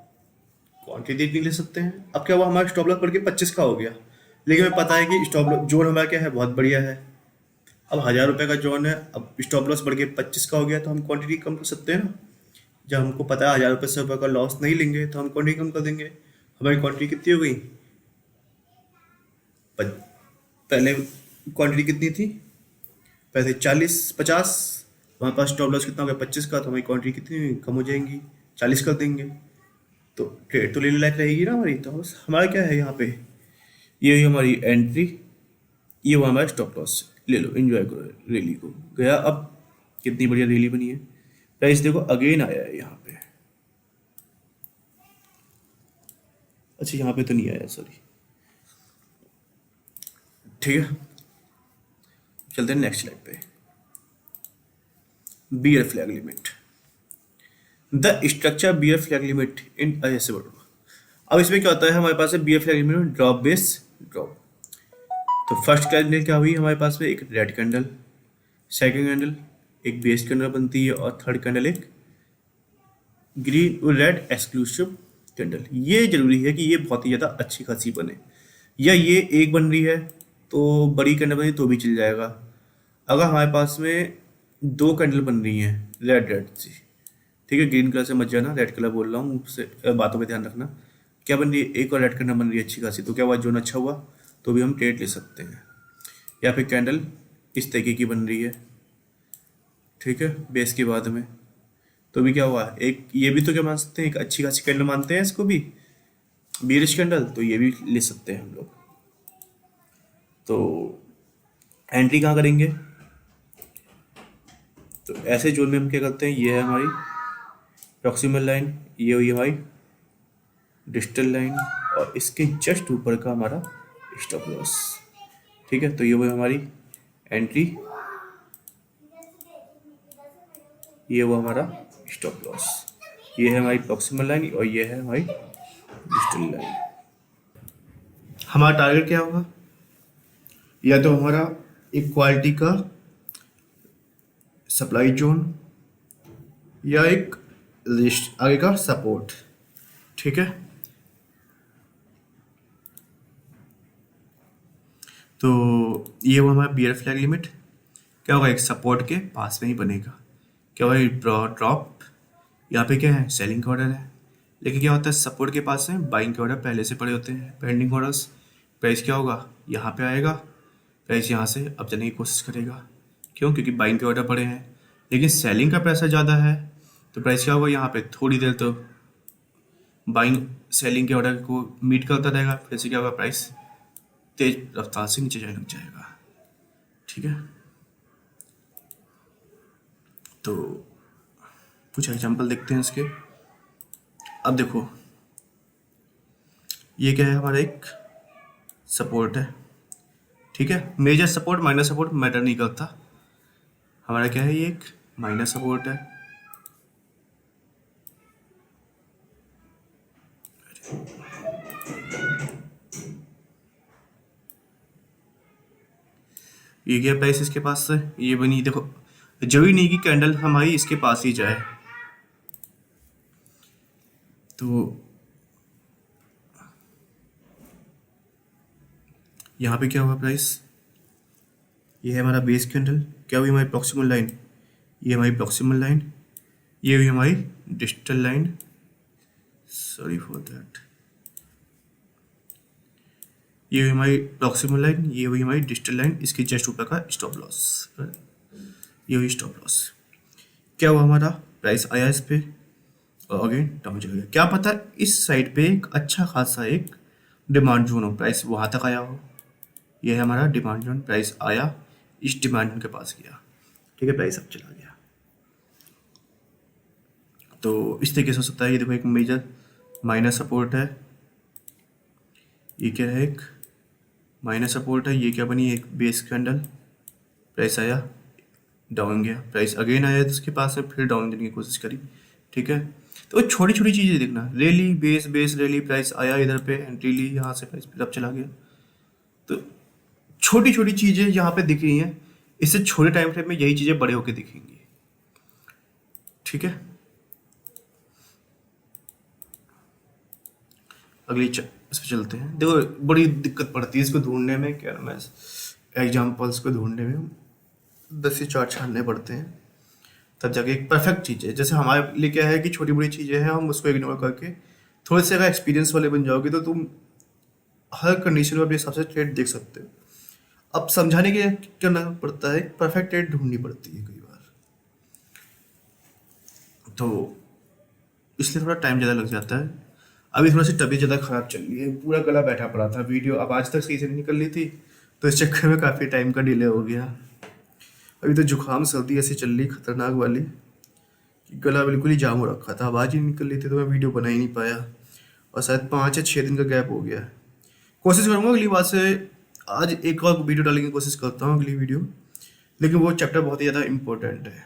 Speaker 1: क्वांटिटी नहीं ले सकते हैं। अब क्या हुआ, हमारा स्टॉप लॉस बढ़ के 25 का हो गया, लेकिन हमें पता है कि स्टॉप लॉस जोन हमारा क्या है, बहुत बढ़िया है। अब 1000 रुपये का जोन है, अब स्टॉप लॉस बढ़ के 25 का हो गया, तो हम क्वांटिटी कम कर सकते हैं ना। जब हमको पता है 1000 रुपये का लॉस नहीं लेंगे, तो हम क्वांटिटी कम कर देंगे। हमारी क्वांटिटी कितनी हो गई, पहले क्वांटिटी कितनी थी, पहले 40 50, हमारे पास स्टॉप लॉस कितना हो गया 25 का, तो हमारी क्वांटिटी कितनी हुई? कम हो जाएंगी, 40 कर देंगे, तो ट्रेड तो लेने लायक रहेगी ना हमारी। तो बस हमारा क्या है यहाँ पे, ये हुई हमारी एंट्री, ये हुआ हमारा स्टॉप लॉस। ले लो, एंजॉय करो रैली को। गया, अब कितनी बढ़िया रैली बनी है। प्राइस देखो अगेन आया है यहाँ पे, अच्छा यहाँ पे तो नहीं आया, सॉरी। ठीक है, चलते हैं नेक्स्ट स्लाइड पे। Bear flag limit, the structure bear flag limit इन ऐसे बढ़ो। अब इसमें क्या होता है, हमारे पास है बियर फ्लैग लिमिट में ड्रॉप बेस ड्रॉप। तो फर्स्ट कैंडल क्या हुई हमारे पास में, एक रेड कैंडल, सेकंड कैंडल एक बेस कैंडल बनती है, और थर्ड कैंडल एक ग्रीन रेड एक्सक्लूसिव कैंडल। ये जरूरी है कि ये बहुत ही ज़्यादा अच्छी खासी बने, या ये एक बन रही है तो बड़ी कैंडल बनी तो भी चल जाएगा। अगर हमारे पास में दो कैंडल बन रही हैं रेड रेड सी, ठीक है, ग्रीन कलर से मत जाना, रेड कलर बोल रहा हूँ, उससे बातों पे ध्यान रखना। क्या बन रही है, एक और रेड कैंडल बन रही है अच्छी खासी, तो क्या हुआ, जोन अच्छा हुआ, तो भी हम ट्रेड ले सकते हैं। या फिर कैंडल इस तरीके की बन रही है, ठीक है, बेस के बाद में, तो भी क्या हुआ, एक ये भी तो क्या मान सकते हैं, एक अच्छी खासी कैंडल मानते हैं इसको भी, बीरिश कैंडल, तो ये भी ले सकते हैं हम लोग। तो एंट्री कहाँ करेंगे, तो ऐसे जोन में हम क्या करते हैं, ये है हमारी प्रॉक्सिमल लाइन, ये हुई हमारी डिजिटल लाइन, और इसके जस्ट ऊपर का हमारा स्टॉप लॉस। ठीक है, तो ये हुई हमारी एंट्री, ये हुआ हमारा स्टॉप लॉस, ये है हमारी प्रॉक्सिमल लाइन, और ये है हमारी डिजिटल लाइन। हमारा टारगेट क्या होगा, या तो हमारा एक क्वालिटी का सप्लाई जोन, या एक आगे का सपोर्ट। ठीक है, तो ये हुआ हमारा बियर फ्लैग लिमिट। क्या होगा, एक सपोर्ट के पास में ही बनेगा। क्या होगा, ड्रॉप, यहाँ पे क्या है, सेलिंग का ऑर्डर है, लेकिन क्या होता है, सपोर्ट के पास में बाइंग के ऑर्डर पहले से पड़े होते हैं, पेंडिंग ऑर्डर्स। प्राइस क्या होगा, यहाँ पे आएगा, प्राइस यहाँ से अब जाने की कोशिश करेगा, क्यों, क्योंकि बाइंग के ऑर्डर पड़े हैं, लेकिन सेलिंग का प्रेशर ज़्यादा है, तो प्राइस क्या होगा, यहाँ पे थोड़ी देर तो बाइंग सेलिंग के ऑर्डर को मीट करता रहेगा, फिर से क्या होगा, प्राइस तेज रफ्तार से नीचे जाने लग जाएगा। ठीक है, तो कुछ एग्जांपल देखते हैं इसके। अब देखो, ये क्या है, हमारा एक सपोर्ट है, ठीक है, major support minor support matter नहीं करता, हमारा क्या है, ये एक माइनर सपोर्ट है। ये क्या प्राइस इसके पास से ये बनी, देखो जरूरी नहीं कि कैंडल हमारी इसके पास ही जाए, तो यहाँ पे क्या हुआ, प्राइस ये है हमारा बेस कैंडल, क्या हुई हमारी प्रॉक्सिमल लाइन, ये हमारी प्रॉक्सिमल लाइन, ये हुई हमारी digital line, sorry for that, ये हुई हमारी प्रॉक्सिमल लाइन, ये हुई हमारी डिजिटल लाइन, इसके जस्ट ऊपर का स्टॉप लॉस, ये हुई स्टॉप लॉस। क्या हुआ, हमारा प्राइस आया इस पे और अगेन डाउन चला गया। क्या पता इस साइड पे एक अच्छा खासा एक डिमांड जोन हो, प्राइस वहां तक आया हो, ये है हमारा डिमांड जोन, प्राइस आया इस डिमांड जोन के पास गया, ठीक है, प्राइस अब चला गया। तो इस तरीके से हो सकता है, ये देखो एक मेजर माइनर सपोर्ट है, ये क्या है, एक माइनर सपोर्ट है, ये क्या बनी, एक बेस कैंडल, प्राइस आया डाउन गया, प्राइस अगेन आया उसके पास है, फिर डाउन देने की कोशिश करी। ठीक है, तो छोटी छोटी चीज़ें देखना, rally base base rally, price आया इधर पे, एंट्री ली यहाँ से, प्राइस फिर अब चला गया। तो छोटी छोटी चीज़ें यहाँ पे दिख रही हैं, इससे छोटे टाइम फ्रेम में यही चीज़ें बड़े होकर दिखेंगी। ठीक है, इस पे चलते हैं। देखो बड़ी दिक्कत पड़ती है इसको ढूंढने में, क्या नाम है, एग्जाम्पल्स को ढूंढने में 10 से 4 छानने पड़ते हैं, तब जाके एक परफेक्ट चीज़ है। जैसे हमारे लिए क्या है कि छोटी बड़ी चीज़ें हैं, हम उसको इग्नोर करके थोड़े से अगर एक्सपीरियंस वाले बन जाओगे तो तुम हर कंडीशन में अपने हिसाब से ट्रेड देख सकते हो। अब समझाने के लिए क्या करना पड़ता है, परफेक्ट ट्रेड ढूंढनी पड़ती है कई बार, तो इसलिए थोड़ा टाइम ज़्यादा लग जाता है। अभी थोड़ा सी तबीयत ज़्यादा ख़राब चल रही है, पूरा गला बैठा पड़ा था, वीडियो अब आज तक सही से नहीं निकल रही थी, तो इस चक्कर में काफ़ी टाइम का डिले हो गया। अभी तो जुकाम सर्दी ऐसी चल रही खतरनाक वाली कि गला बिल्कुल ही जाम हो रखा था, आवाज़ ही नहीं निकल रही थी, तो मैं वीडियो बना ही नहीं पाया, और शायद 5 या 6 दिन का गैप हो गया है। कोशिश करूँगा अगली बार से, आज एक और वीडियो डालने की कोशिश करता हूँ अगली वीडियो, लेकिन वो चैप्टर बहुत ही ज़्यादा इम्पोर्टेंट है,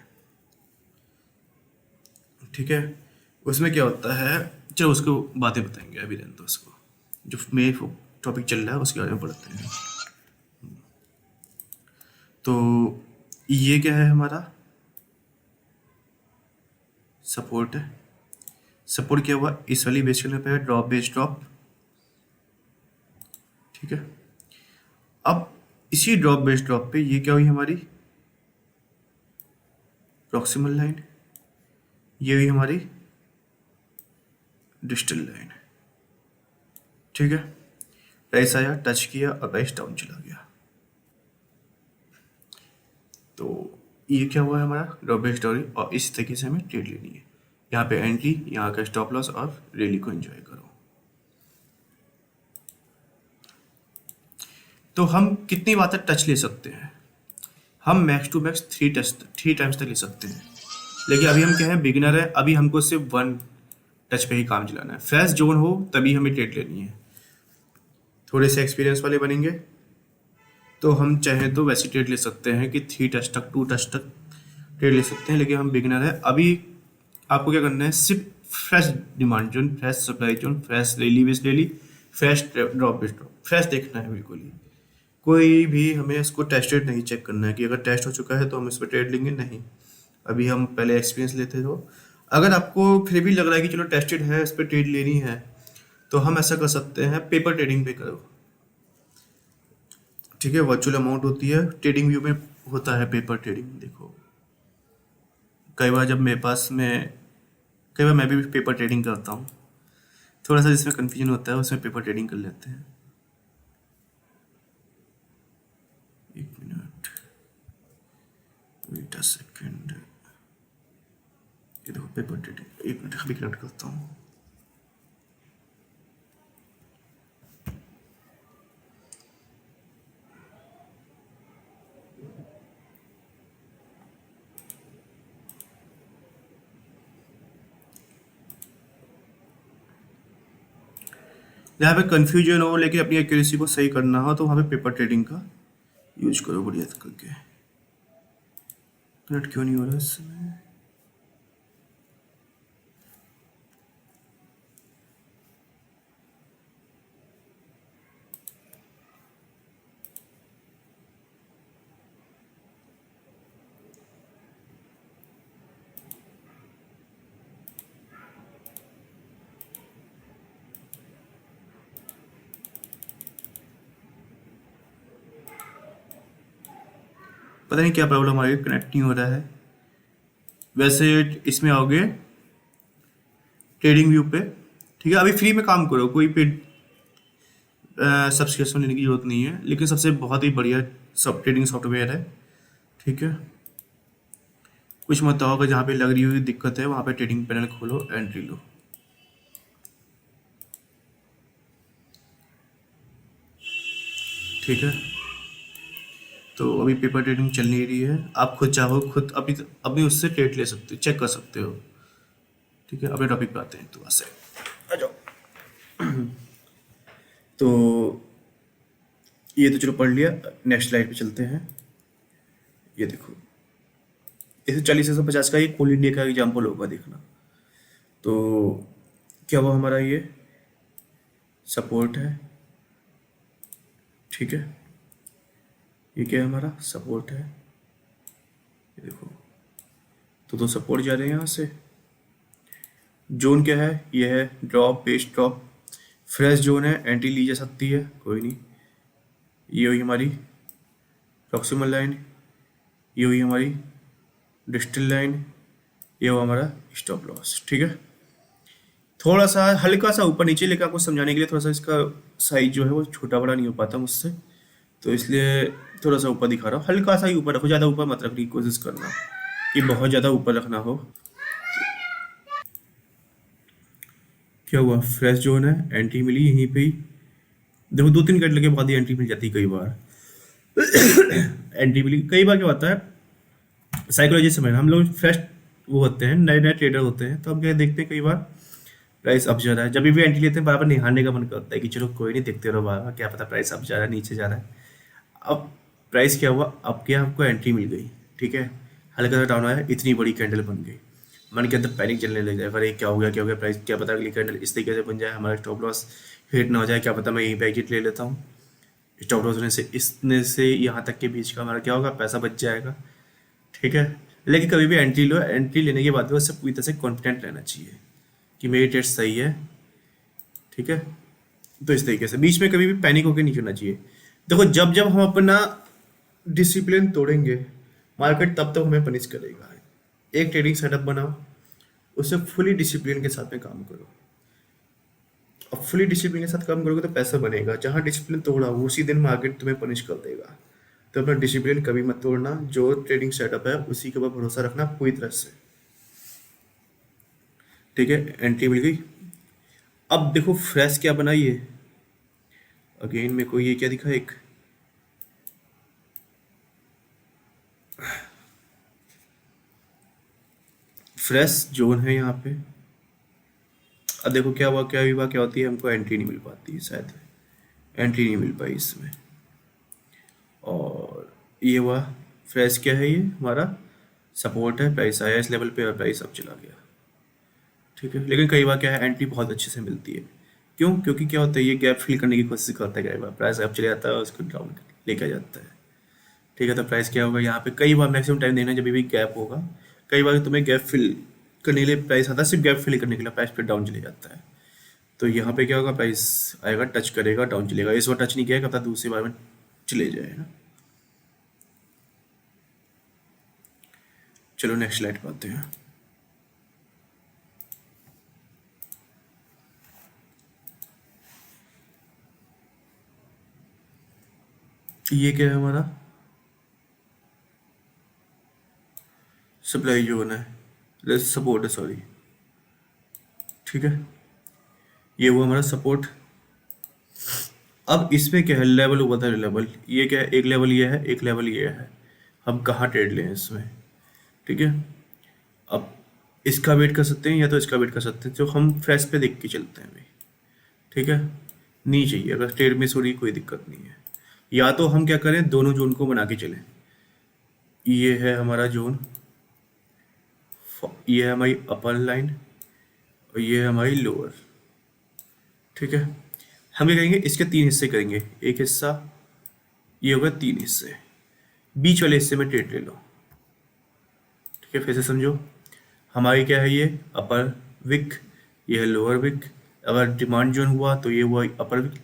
Speaker 1: ठीक है। उसमें क्या होता है, चलो उसको बातें बताएंगे अभी, रहने दो उसको, जो मेन टॉपिक चल रहा है उसके बारे में पढ़ते हैं। तो ये क्या है, हमारा सपोर्ट है। सपोर्ट क्या हुआ, इस वाली बेस करने पे ड्रॉप बेस ड्रॉप, ठीक है। अब इसी ड्रॉप बेस ड्रॉप पे ये क्या हुई हमारी प्रॉक्सिमल लाइन, ये हुई हमारी डिस्टल लाइन, ठीक है। प्राइस आया, टच किया और प्राइस डाउन चला गया, तो ये क्या हुआ है हमारा ड्रॉप बेस स्टोरी, और इस तरीके से हमें ट्रेड लेनी है। यहाँ पे एंट्री, यहाँ का स्टॉप लॉस, और रैली को एंजॉय करो। तो हम कितनी बार तक टच ले सकते हैं, हम मैक्स टू मैक्स 3 टाइम्स तक ले सकते हैं, लेकिन अभी हम क्या है, बिगिनर है, अभी हमको सिर्फ 1 टच पे ही काम चलाना है। फ्रेश जोन हो तभी हमें ट्रेड लेनी है। थोड़े से एक्सपीरियंस वाले बनेंगे तो हम चाहें तो वैसी ट्रेड ले सकते हैं कि 3 टच तक 2 टच तक ट्रेड ले सकते हैं, लेकिन हम बिगिनर है अभी। आपको क्या करना है, सिर्फ fresh demand zone, fresh supply zone, fresh rally base rally, fresh drop base drop, fresh देखना है बिल्कुल ही। कोई भी हमें इसको टेस्टेड नहीं चेक करना है कि अगर टेस्ट हो चुका है तो हम इस पर ट्रेड लेंगे, नहीं। अभी हम पहले एक्सपीरियंस लेते हो। अगर आपको फिर भी लग रहा है कि चलो टेस्टेड है, इस पर ट्रेड लेनी है, तो हम ऐसा कर सकते हैं, पेपर ट्रेडिंग पे करो, ठीक है। वर्चुअल अमाउंट होती है, ट्रेडिंग व्यू में होता है पेपर ट्रेडिंग। देखो कई बार जब मेरे पास में, कई बार मैं भी पेपर ट्रेडिंग करता हूँ, थोड़ा सा जिसमें कन्फ्यूजन होता है उसमें पेपर ट्रेडिंग कर लेते हैं। एक मिनट, वेट अ सेकंड, ये देखो पेपर ट्रेडिंग, एक मिनट अभी कनेक्ट करता हूँ। जहाँ पे कन्फ्यूजन हो लेकिन अपनी एक्यूरेसी को सही करना हो, तो वहाँ पे पेपर ट्रेडिंग का यूज करो बढ़िया करके। कनेक्ट क्यों नहीं हो रहा इसमें, पता नहीं क्या प्रॉब्लम आ रही है, कनेक्ट नहीं हो रहा है। वैसे इसमें आओगे ट्रेडिंग व्यू पे, ठीक है। अभी फ्री में काम करो, कोई पेड सब्सक्रिप्शन लेने की जरूरत नहीं है, लेकिन सबसे बहुत ही बढ़िया सब ट्रेडिंग सॉफ्टवेयर है, ठीक है। कुछ मत होगा, जहाँ पे लग रही हुई दिक्कत है वहाँ पे ट्रेडिंग पैनल खोलो, एंट्री लो, ठीक है। तो अभी पेपर ट्रेडिंग चल नहीं रही है, आप खुद चाहो खुद अपनी अपनी उससे ट्रेड ले सकते हो, चेक कर सकते हो, ठीक है। अपने टॉपिक पे आते हैं, तो वहाँ से आ जाओ। तो ये तो चलो पढ़ लिया, नेक्स्ट स्लाइड पे चलते हैं। ये देखो, इसे 40 से 50 का एक कोल इंडिया का एग्जाम्पल होगा, देखना। तो क्या हुआ हमारा, ये सपोर्ट है, ठीक है। ये क्या है, हमारा सपोर्ट है, ये देखो। तो सपोर्ट जा रहे हैं यहाँ से। जोन क्या है, ये है drop base drop, fresh zone है, एंट्री ली जा सकती है, कोई नहीं। ये हुई हमारी प्रॉक्सिमल लाइन, ये हुई हमारी डिस्टल लाइन, ये हुआ हमारा स्टॉप लॉस। ठीक है, थोड़ा सा हल्का सा ऊपर नीचे लेकर आपको समझाने के लिए थोड़ा सा इसका साइज जो है वो छोटा बड़ा नहीं हो पाता मुझसे, तो इसलिए थोड़ा सा ऊपर दिखा रहा हूँ। हल्का सा ही ऊपर रखो, ज़्यादा ऊपर मत रखने की कोशिश करना कि बहुत ज़्यादा ऊपर रखना हो। क्या हुआ, फ्रेश जोन है, एंट्री मिली यहीं पे ही। देखो 2-3 घंटे के बाद ही एंट्री मिल जाती है कई बार। एंट्री मिली, कई बार क्या होता है साइकोलॉजी से हम लोग फ्रेश वो होते हैं, नए नए ट्रेडर होते हैं, तो हम क्या देखते हैं कई बार प्राइस अप जा रहा है, जब भी एंट्री लेते हैं बराबर निहारने का मन करता है कि चलो कोई नहीं, देखते रहो बाबा, क्या पता प्राइस अप जा रहा है नीचे जा रहा है। अब प्राइस क्या हुआ, अब क्या हमको एंट्री मिल गई, ठीक है, हल्का सा डाउन आया, इतनी बड़ी कैंडल बन गई, मन के अंदर पैनिक चलने लग जाए, अरे क्या हो गया क्या हो गया, प्राइस क्या पता अगली कैंडल इस तरीके से बन जाए, हमारा स्टॉप लॉस हिट ना हो जाए, क्या पता मैं यहीं पे एग्जिट ले लेता हूँ, स्टॉप लॉस होने से इसने से यहाँ तक के बीच का हमारा क्या होगा, पैसा बच जाएगा। ठीक है, लेकिन कभी भी एंट्री लो, एंट्री लेने के बाद उससे पूरी तरह से कॉन्फिडेंट रहना चाहिए कि मेरी ट्रेड सही है। ठीक है, तो इस तरीके से बीच में कभी भी पैनिक होकर नहीं चलना चाहिए। देखो जब जब हम अपना डिसिप्लिन तोड़ेंगे मार्केट तब तक हमें पनिश करेगा। एक ट्रेडिंग सेटअप बनाओ, उससे फुली डिसिप्लिन के साथ में काम करो। अब फुली डिसिप्लिन के साथ काम करोगे तो पैसा बनेगा, जहाँ डिसिप्लिन तोड़ा उसी दिन मार्केट तुम्हें पनिश कर देगा। तो अपना डिसिप्लिन कभी मत तोड़ना, जो ट्रेडिंग सेटअप है उसी के ऊपर भरोसा रखना पूरी तरह से। ठीक है, एंट्री मिल गई। अब देखो फ्रेश क्या बनाइए, अगेन मेरे को ये क्या दिखा, एक फ्रेश जोन है यहाँ पे। अब देखो क्या हुआ, क्या हुआ, क्या होती है, हमको एंट्री नहीं मिल पाती है, शायद एंट्री नहीं मिल पाई इसमें। और ये हुआ फ्रेश, क्या है ये हमारा सपोर्ट है, प्राइस आया इस लेवल पे और प्राइस अब चला गया। ठीक है, लेकिन कई बार क्या है एंट्री बहुत अच्छे से मिलती है। क्यों, क्योंकि क्या होता है ये गैप फिल करने की कोशिश करता है, कई बार प्राइस अब चले जाता है और उसको डाउन लेकर जाता है। ठीक है, तो प्राइस क्या होगा यहाँ पे, कई बार मैक्सिमम टाइम देखना जब भी गैप होगा, कई बार तुम्हें गैप फिल करने के लिए प्राइस आता है, सिर्फ गैप फिल करने के लिए प्राइस फिर डाउन चले जाता है। तो यहाँ पे क्या होगा, प्राइस आएगा टच करेगा डाउन चलेगा, इस बार टच नहीं किया, कब दूसरी बार में चले जाए ना। चलो नेक्स्ट स्लाइड पे आते हैं। ये क्या है हमारा सप्लाई जोन है, सपोर्ट है सॉरी। ठीक है, ये हुआ हमारा सपोर्ट। अब इसमें क्या है, लेवल हुआ था लेवल, ये क्या है, एक लेवल ये है, एक लेवल ये है, हम कहाँ ट्रेड लें इसमें। ठीक है, अब इसका वेट कर सकते हैं या तो इसका वेट कर सकते हैं, जो हम फ्रेश पे देख के चलते हैं भाई। ठीक है, नहीं चाहिए, अगर ट्रेड मिस हो रही कोई दिक्कत नहीं है, या तो हम क्या करें दोनों जोन को बना के चलें। ये है हमारा जोन, ये है हमारी अपर लाइन और ये है हमारी लोअर। ठीक है, हम क्या करेंगे, इसके 3 हिस्से करेंगे, एक हिस्सा ये होगा, 3 हिस्से, बीच वाले हिस्से में ट्रेड ले लो। ठीक है, फिर से समझो, हमारी क्या है, ये अपर विक, ये है लोअर विक। अगर डिमांड जोन हुआ तो ये हुआ अपर विक,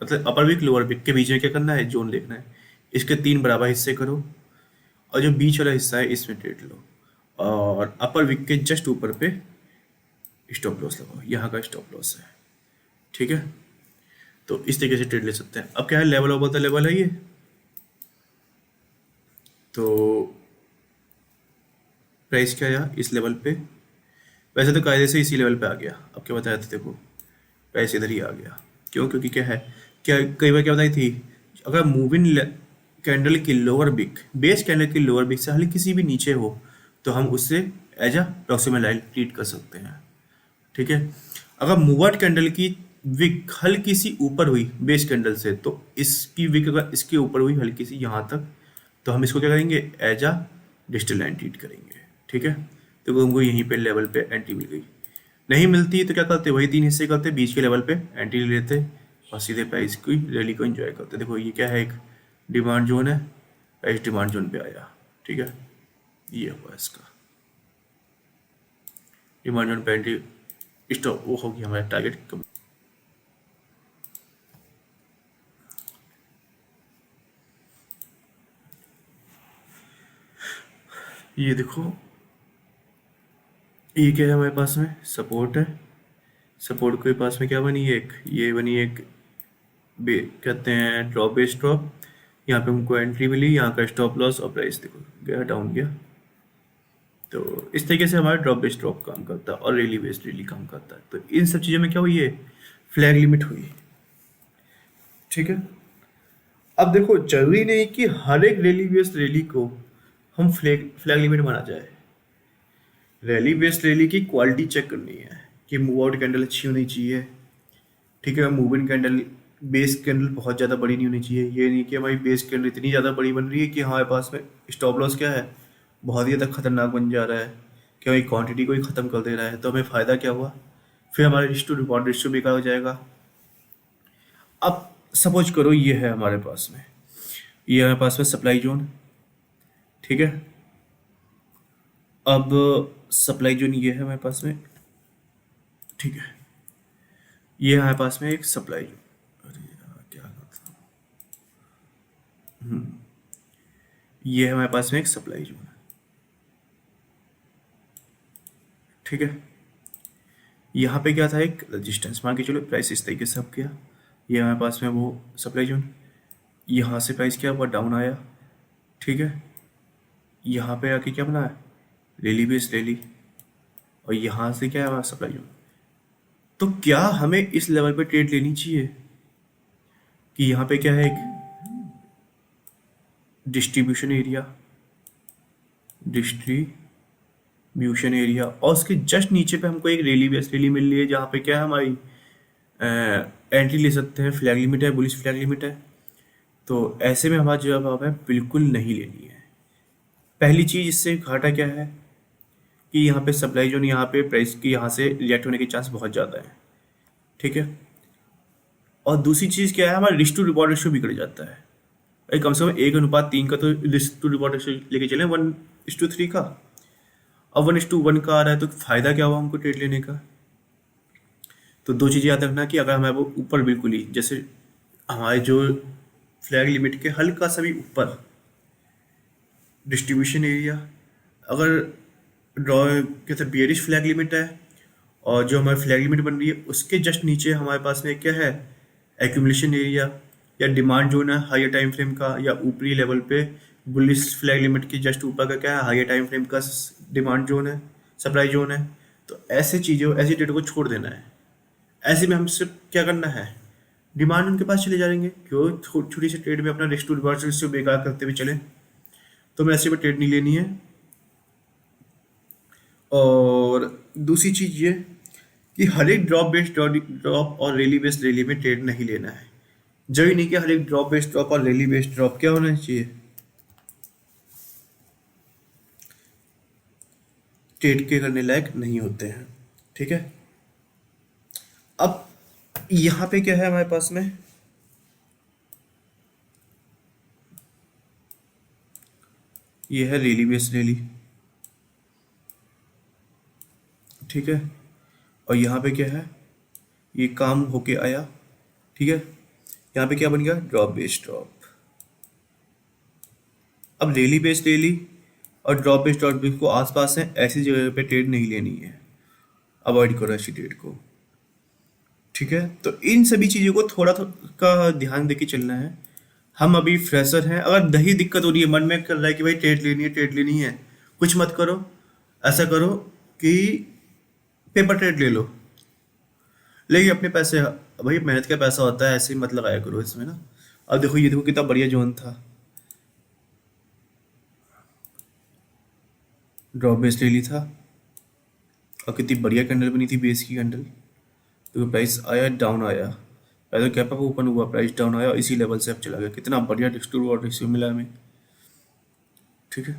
Speaker 1: मतलब अपर विक लोअर विक के बीच में क्या करना है, जोन देखना है, इसके 3 बराबर हिस्से करो और जो बीच वाला हिस्सा है इसमें ट्रेड लो, और अपर विक के जस्ट ऊपर पे स्टॉप लॉस लगाओ, यहाँ का स्टॉप लॉस है। ठीक है, तो इस तरीके से ट्रेड ले सकते हैं। अब क्या है, लेवल ऑफ द लेवल है ये, तो प्राइस क्या आया इस लेवल पे, वैसे तो कायदे से इसी लेवल पे आ गया, अब क्या बताया था देखो, प्राइस इधर ही आ गया। क्यों, क्योंकि क्या है, क्या कई बार क्या बताई थी, अगर मूविंग कैंडल की लोअर बिक, बेस कैंडल की लोअर बिक से हल्की सी भी नीचे हो तो हम उससे as a proximal line treat कर सकते हैं। ठीक है, अगर मूवर्ड कैंडल की विक हल्की सी ऊपर हुई बेस कैंडल से, तो इसकी विक अगर इसके ऊपर हुई हल्की सी यहाँ तक, तो हम इसको क्या करेंगे, as a digital line treat करेंगे। ठीक है, तो हमको यहीं पे लेवल पे एंट्री मिल गई, नहीं मिलती तो क्या करते, वही 3 हिस्से करते, बीच के लेवल पे एंट्री ले लेते और सीधे प्राइस की रैली को एंजॉय करते। देखो ये क्या है, एक डिमांड जोन है, प्राइस डिमांड जोन पे आया। ठीक है, ये हुआ इसका डिमांड जोन पे एंट्री, स्टॉप वो होगी हमारा टारगेट। ये देखो, ये क्या है हमारे पास में, सपोर्ट है। सपोर्ट के पास में क्या बनी, एक ये बनी, एक कहते हैं ड्रॉप बेस्ड ड्रॉप। यहाँ पे हमको एंट्री मिली, यहाँ का स्टॉप लॉस और प्राइस देखो गया डाउन गया। तो इस तरीके से हमारा ड्रॉप बेस्ड ड्रॉप काम करता है और रैली बेस्ड रैली काम करता है। तो इन सब चीज़ों में क्या हुई है, फ्लैग लिमिट हुई। ठीक है। अब देखो, जरूरी नहीं कि हर एक रैली बेस्ड रैली को हम फ्लैग फ्लैग लिमिट माना जाए। रैली बेस्ड रैली की क्वालिटी चेक करनी है कि मूव आउट कैंडल अच्छी होनी चाहिए। ठीक है, मूविंग कैंडल, बेस कैंडल बहुत ज़्यादा बड़ी नहीं होनी चाहिए। ये नहीं कि हमारी बेस कैंडल इतनी ज़्यादा बड़ी बन रही है कि हमारे पास में स्टॉप लॉस क्या है, बहुत ही ज़्यादा खतरनाक बन जा रहा है कि हमारी क्वांटिटी को ही ख़त्म कर दे रहा है। तो हमें फ़ायदा क्या हुआ, फिर हमारा रिस्क टू रिवॉर्ड रेशियो बेकार हो जाएगा। अब सपोज करो ये है हमारे पास में, ये हमारे पास में सप्लाई जोन। ठीक है। अब सप्लाई जोन ये है हमारे पास में। ठीक है, ये है हमारे पास में एक सप्लाई जोन। अरे यार क्या करता हूँ, ये है हमारे पास में एक सप्लाई जोन। ठीक है। यहाँ पे क्या था, एक रेजिस्टेंस मान के चलो, प्राइस इस तरीके से अब किया। ये हमारे पास में वो सप्लाई जोन, यहाँ से प्राइस क्या हुआ, डाउन आया। ठीक है। यहाँ पे आके क्या बना है, रैली बेस रैली, और यहाँ से क्या है, सप्लाई जोन। तो क्या हमें इस लेवल पे ट्रेड लेनी चाहिए कि यहाँ पे क्या है, एक डिस्ट्रीब्यूशन एरिया, डिस्ट्रीब्यूशन एरिया, और उसके जस्ट नीचे पे हमको एक रैली बेस रैली मिल रही है जहाँ पे क्या है, हमारी एंट्री ले सकते हैं, फ्लैग लिमिट है, बुलिश फ्लैग लिमिट है। तो ऐसे में हमारा जवाब है बिल्कुल नहीं लेनी है। पहली चीज इससे घाटा क्या है कि यहाँ पे सप्लाई जोन, यहाँ पे प्राइस की यहाँ से रिएक्ट होने के चांस बहुत ज़्यादा है। ठीक है। और दूसरी चीज़ क्या है, हमारा रिस्क टू रिवॉर्ड रेशियो बिगड़ जाता है। भाई कम से कम 1:3 का तो रिस्क टू रिवॉर्ड रेशियो लेके चले, 1:3 का। अब 1:1 का आ रहा है, तो फायदा क्या हुआ हमको ट्रेड लेने का। तो दो चीज़ें याद रखना कि अगर हमारे वो ऊपर बिल्कुल ही, जैसे हमारे जो फ्लैग लिमिट के हल्का सा भी ऊपर डिस्ट्रीब्यूशन एरिया, अगर ड्रॉ कहते बियरिश फ्लैग लिमिट है, और जो हमारी फ्लैग लिमिट बन रही है उसके जस्ट नीचे हमारे पास में क्या है, एक्यूमुलेशन एरिया या डिमांड जोन है हायर टाइम फ्रेम का, या ऊपरी लेवल पे बुलिश फ्लैग लिमिट के जस्ट ऊपर का क्या है, हायर टाइम फ्रेम का डिमांड जोन है, सप्लाई जोन है। तो ऐसे चीज़ों, ऐसी डेटा को छोड़ देना है। ऐसे में हम सिर्फ क्या करना है, डिमांड उनके पास चले जाएंगे, क्यों छोटी सी ट्रेड में अपना रिस्क टू रिवॉर्ड रेशियो बेकार करते हुए चले। तो हमें ऐसे में ट्रेड नहीं लेनी है। और दूसरी चीज़ ये कि हर एक ड्रॉप बेस्ड ड्रॉप और रैली बेस्ड रैली में ट्रेड नहीं लेना है। जरूरी नहीं कि हर एक ड्रॉप बेस्ड ड्रॉप और रैली बेस्ड ड्रॉप क्या होना चाहिए, ट्रेड के करने लायक नहीं होते हैं। ठीक है। अब यहाँ पे क्या है हमारे पास में, ये है रैली बेस्ड रैली। ठीक है। और यहाँ पे क्या है, ये काम होके आया। ठीक है। यहाँ पे क्या बन गया, ड्रॉप बेस्ड ड्रॉप। अब रैली बेस्ड रैली और ड्रॉप बेस्ड ड्रॉप को आसपास है, ऐसी जगह पे ट्रेड नहीं लेनी है, अवॉइड करो ऐसी ट्रेड को। ठीक है। तो इन सभी चीज़ों को थोड़ा का ध्यान देके चलना है। हम अभी फ्रेशर हैं, अगर नहीं दिक्कत हो रही है, मन में कर रहा है कि भाई ट्रेड लेनी है, ट्रेड लेनी है, कुछ मत करो। ऐसा करो कि पेपर ट्रेड ले लो, लेकिन अपने पैसे, भाई मेहनत का पैसा होता है, ऐसे ही मत लगाया करो इसमें ना। अब देखो, ये देखो कितना बढ़िया जोन था, ड्रॉप बेस्ड रैली था, और कितनी बढ़िया कैंडल बनी थी, बेस की कैंडल। तो प्राइस आया, डाउन आया, पहले कैप अप ओपन हुआ, प्राइस डाउन आया, और इसी लेवल से अब चला गया। कितना बढ़िया रिस्क टू रिवॉर्ड रेशियो मिला हमें। ठीक है।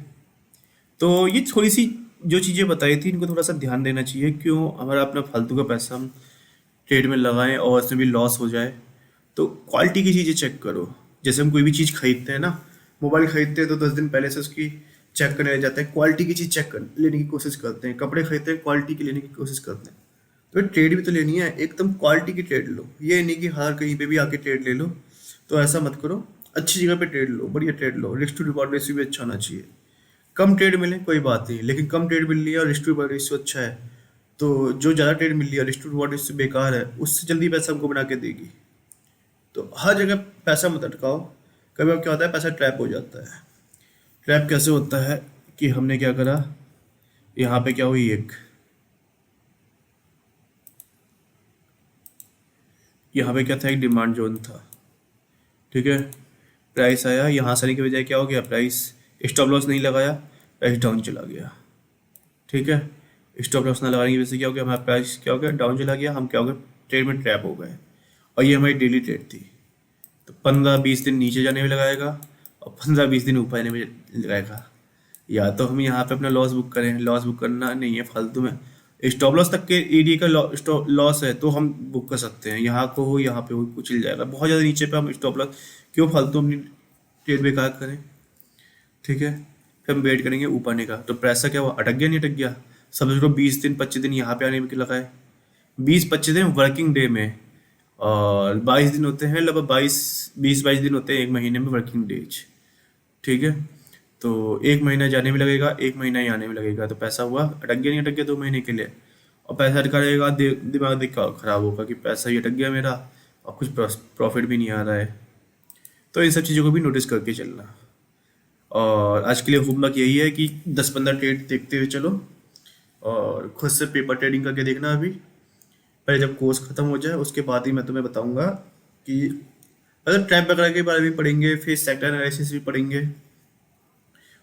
Speaker 1: तो ये थोड़ी सी जो चीज़ें बताई थी, इनको थोड़ा सा ध्यान देना चाहिए, क्यों हमारा अपना फालतू का पैसा हम ट्रेड में लगाएं और उसमें भी लॉस हो जाए। तो क्वालिटी की चीज़ें चेक करो। जैसे हम कोई भी चीज़ खरीदते हैं ना, मोबाइल खरीदते हैं तो 10 दिन पहले से उसकी चेक करने लग जाते हैं, क्वालिटी की चीज़ चेक कर लेने की कोशिश करते हैं। कपड़े खरीदते हैं, क्वालिटी की लेने की कोशिश करते हैं। तो ट्रेड भी तो लेनी है, एकदम क्वालिटी की ट्रेड लो। ये नहीं कि हर कहीं पे भी आके ट्रेड ले लो, तो ऐसा मत करो। अच्छी जगह पे ट्रेड लो, बढ़िया ट्रेड लो, रिस्क टू रिवॉर्ड रेशियो भी अच्छा होना चाहिए। कम ट्रेड मिले कोई बात नहीं, लेकिन कम ट्रेड मिल रही है और रिस्क टू रिवॉर्ड रेशियो अच्छा है, तो जो ज़्यादा ट्रेड मिल रही है और रिस्क टू रिवॉर्ड रेशियो बेकार है, उससे जल्दी पैसा हमको बना के देगी। तो हर जगह पैसा मत अटकाओ। कभी कभी क्या होता है, पैसा ट्रैप हो जाता है। ट्रैप कैसे होता है कि हमने क्या करा, यहाँ पे क्या हुई, यहाँ पे क्या था, एक डिमांड जोन था, ठीक है। प्राइस आया, यहाँ से आने की बजाय क्या हो गया, प्राइस स्टॉप लॉस नहीं लगाया, प्राइस डाउन चला गया, ठीक है। स्टॉप लॉस ना लगाने की वजह से क्या हो गया, हमारा प्राइस क्या हो गया, डाउन चला गया, हम क्या हो गए, ट्रेड में ट्रैप हो गए। और ये हमारी डेली ट्रेड थी। तो 15-20 दिन नीचे जाने में लगाएगा और 15-20 दिन ऊपर आने में लगाएगा। या तो हम यहाँ पे अपना लॉस बुक करें, लॉस बुक करना नहीं है फालतू में। स्टॉप लॉस तक के एरिया का लॉस है तो हम बुक कर सकते हैं, यहाँ को हो यहाँ पे हो कुछ चल जाएगा। बहुत ज़्यादा नीचे पे हम स्टॉप लॉस क्यों फालतू अपनी ट्रेड बेकार करें, ठीक है। फिर हम वेट करेंगे ऊपर आने का। तो पैसा क्या हुआ, अटक गया नहीं अटक गया, समझ लो 20 दिन 25 दिन यहाँ पे आने में लगा है, 20-25 दिन वर्किंग डे में, और 22 दिन होते हैं, लगभग 20-22 दिन होते हैं एक महीने में वर्किंग डेज, ठीक है। तो एक महीना जाने में लगेगा, एक महीना ही आने में लगेगा, तो पैसा हुआ अटक गया नहीं अटक गया 2 महीने के लिए। और पैसा अटका रहेगा, दिमाग देख खराब होगा कि पैसा ही अटक गया मेरा और कुछ प्रॉफिट भी नहीं आ रहा है। तो इन सब चीज़ों को भी नोटिस करके चलना। और आज के लिए होमवर्क यही है कि 10-15 ट्रेड देखते हुए चलो और खुद से पेपर ट्रेडिंग करके देखना। अभी पहले जब कोर्स खत्म हो जाए उसके बाद ही मैं तुम्हें बताऊंगा कि मतलब ट्रैप वगैरह के बारे में पढ़ेंगे, फिर सेक्टर एनालिसिस भी पढ़ेंगे,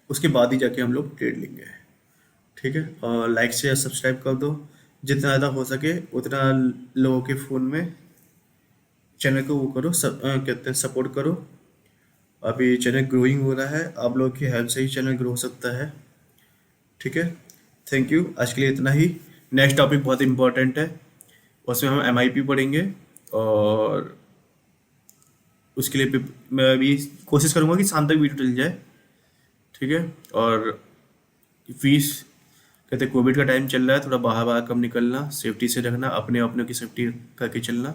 Speaker 1: उसके बाद ही जाके हम लोग ट्रेड लेंगे, ठीक है। और लाइक शेयर सब्सक्राइब कर दो, जितना ज़्यादा हो सके उतना लोगों के फ़ोन में चैनल को वो करो, कहते हैं सपोर्ट करो। अभी चैनल ग्रोइंग हो रहा है, आप लोगों की हेल्प से ही चैनल ग्रो हो सकता है, ठीक है। थैंक यू, आज के लिए इतना ही। नेक्स्ट टॉपिक बहुत इंपॉर्टेंट है, उसमें हम MIP पढ़ेंगे और उसके लिए मैं भी कोशिश करूँगा कि शाम तक वीडियो डल जाए, ठीक है। और फीस कहते हैं कोविड का टाइम चल रहा है, थोड़ा बाहर बाहर कम निकलना, सेफ्टी से रखना, अपने अपने की सेफ्टी करके चलना,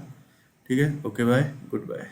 Speaker 1: ठीक है। Okay bye, good bye.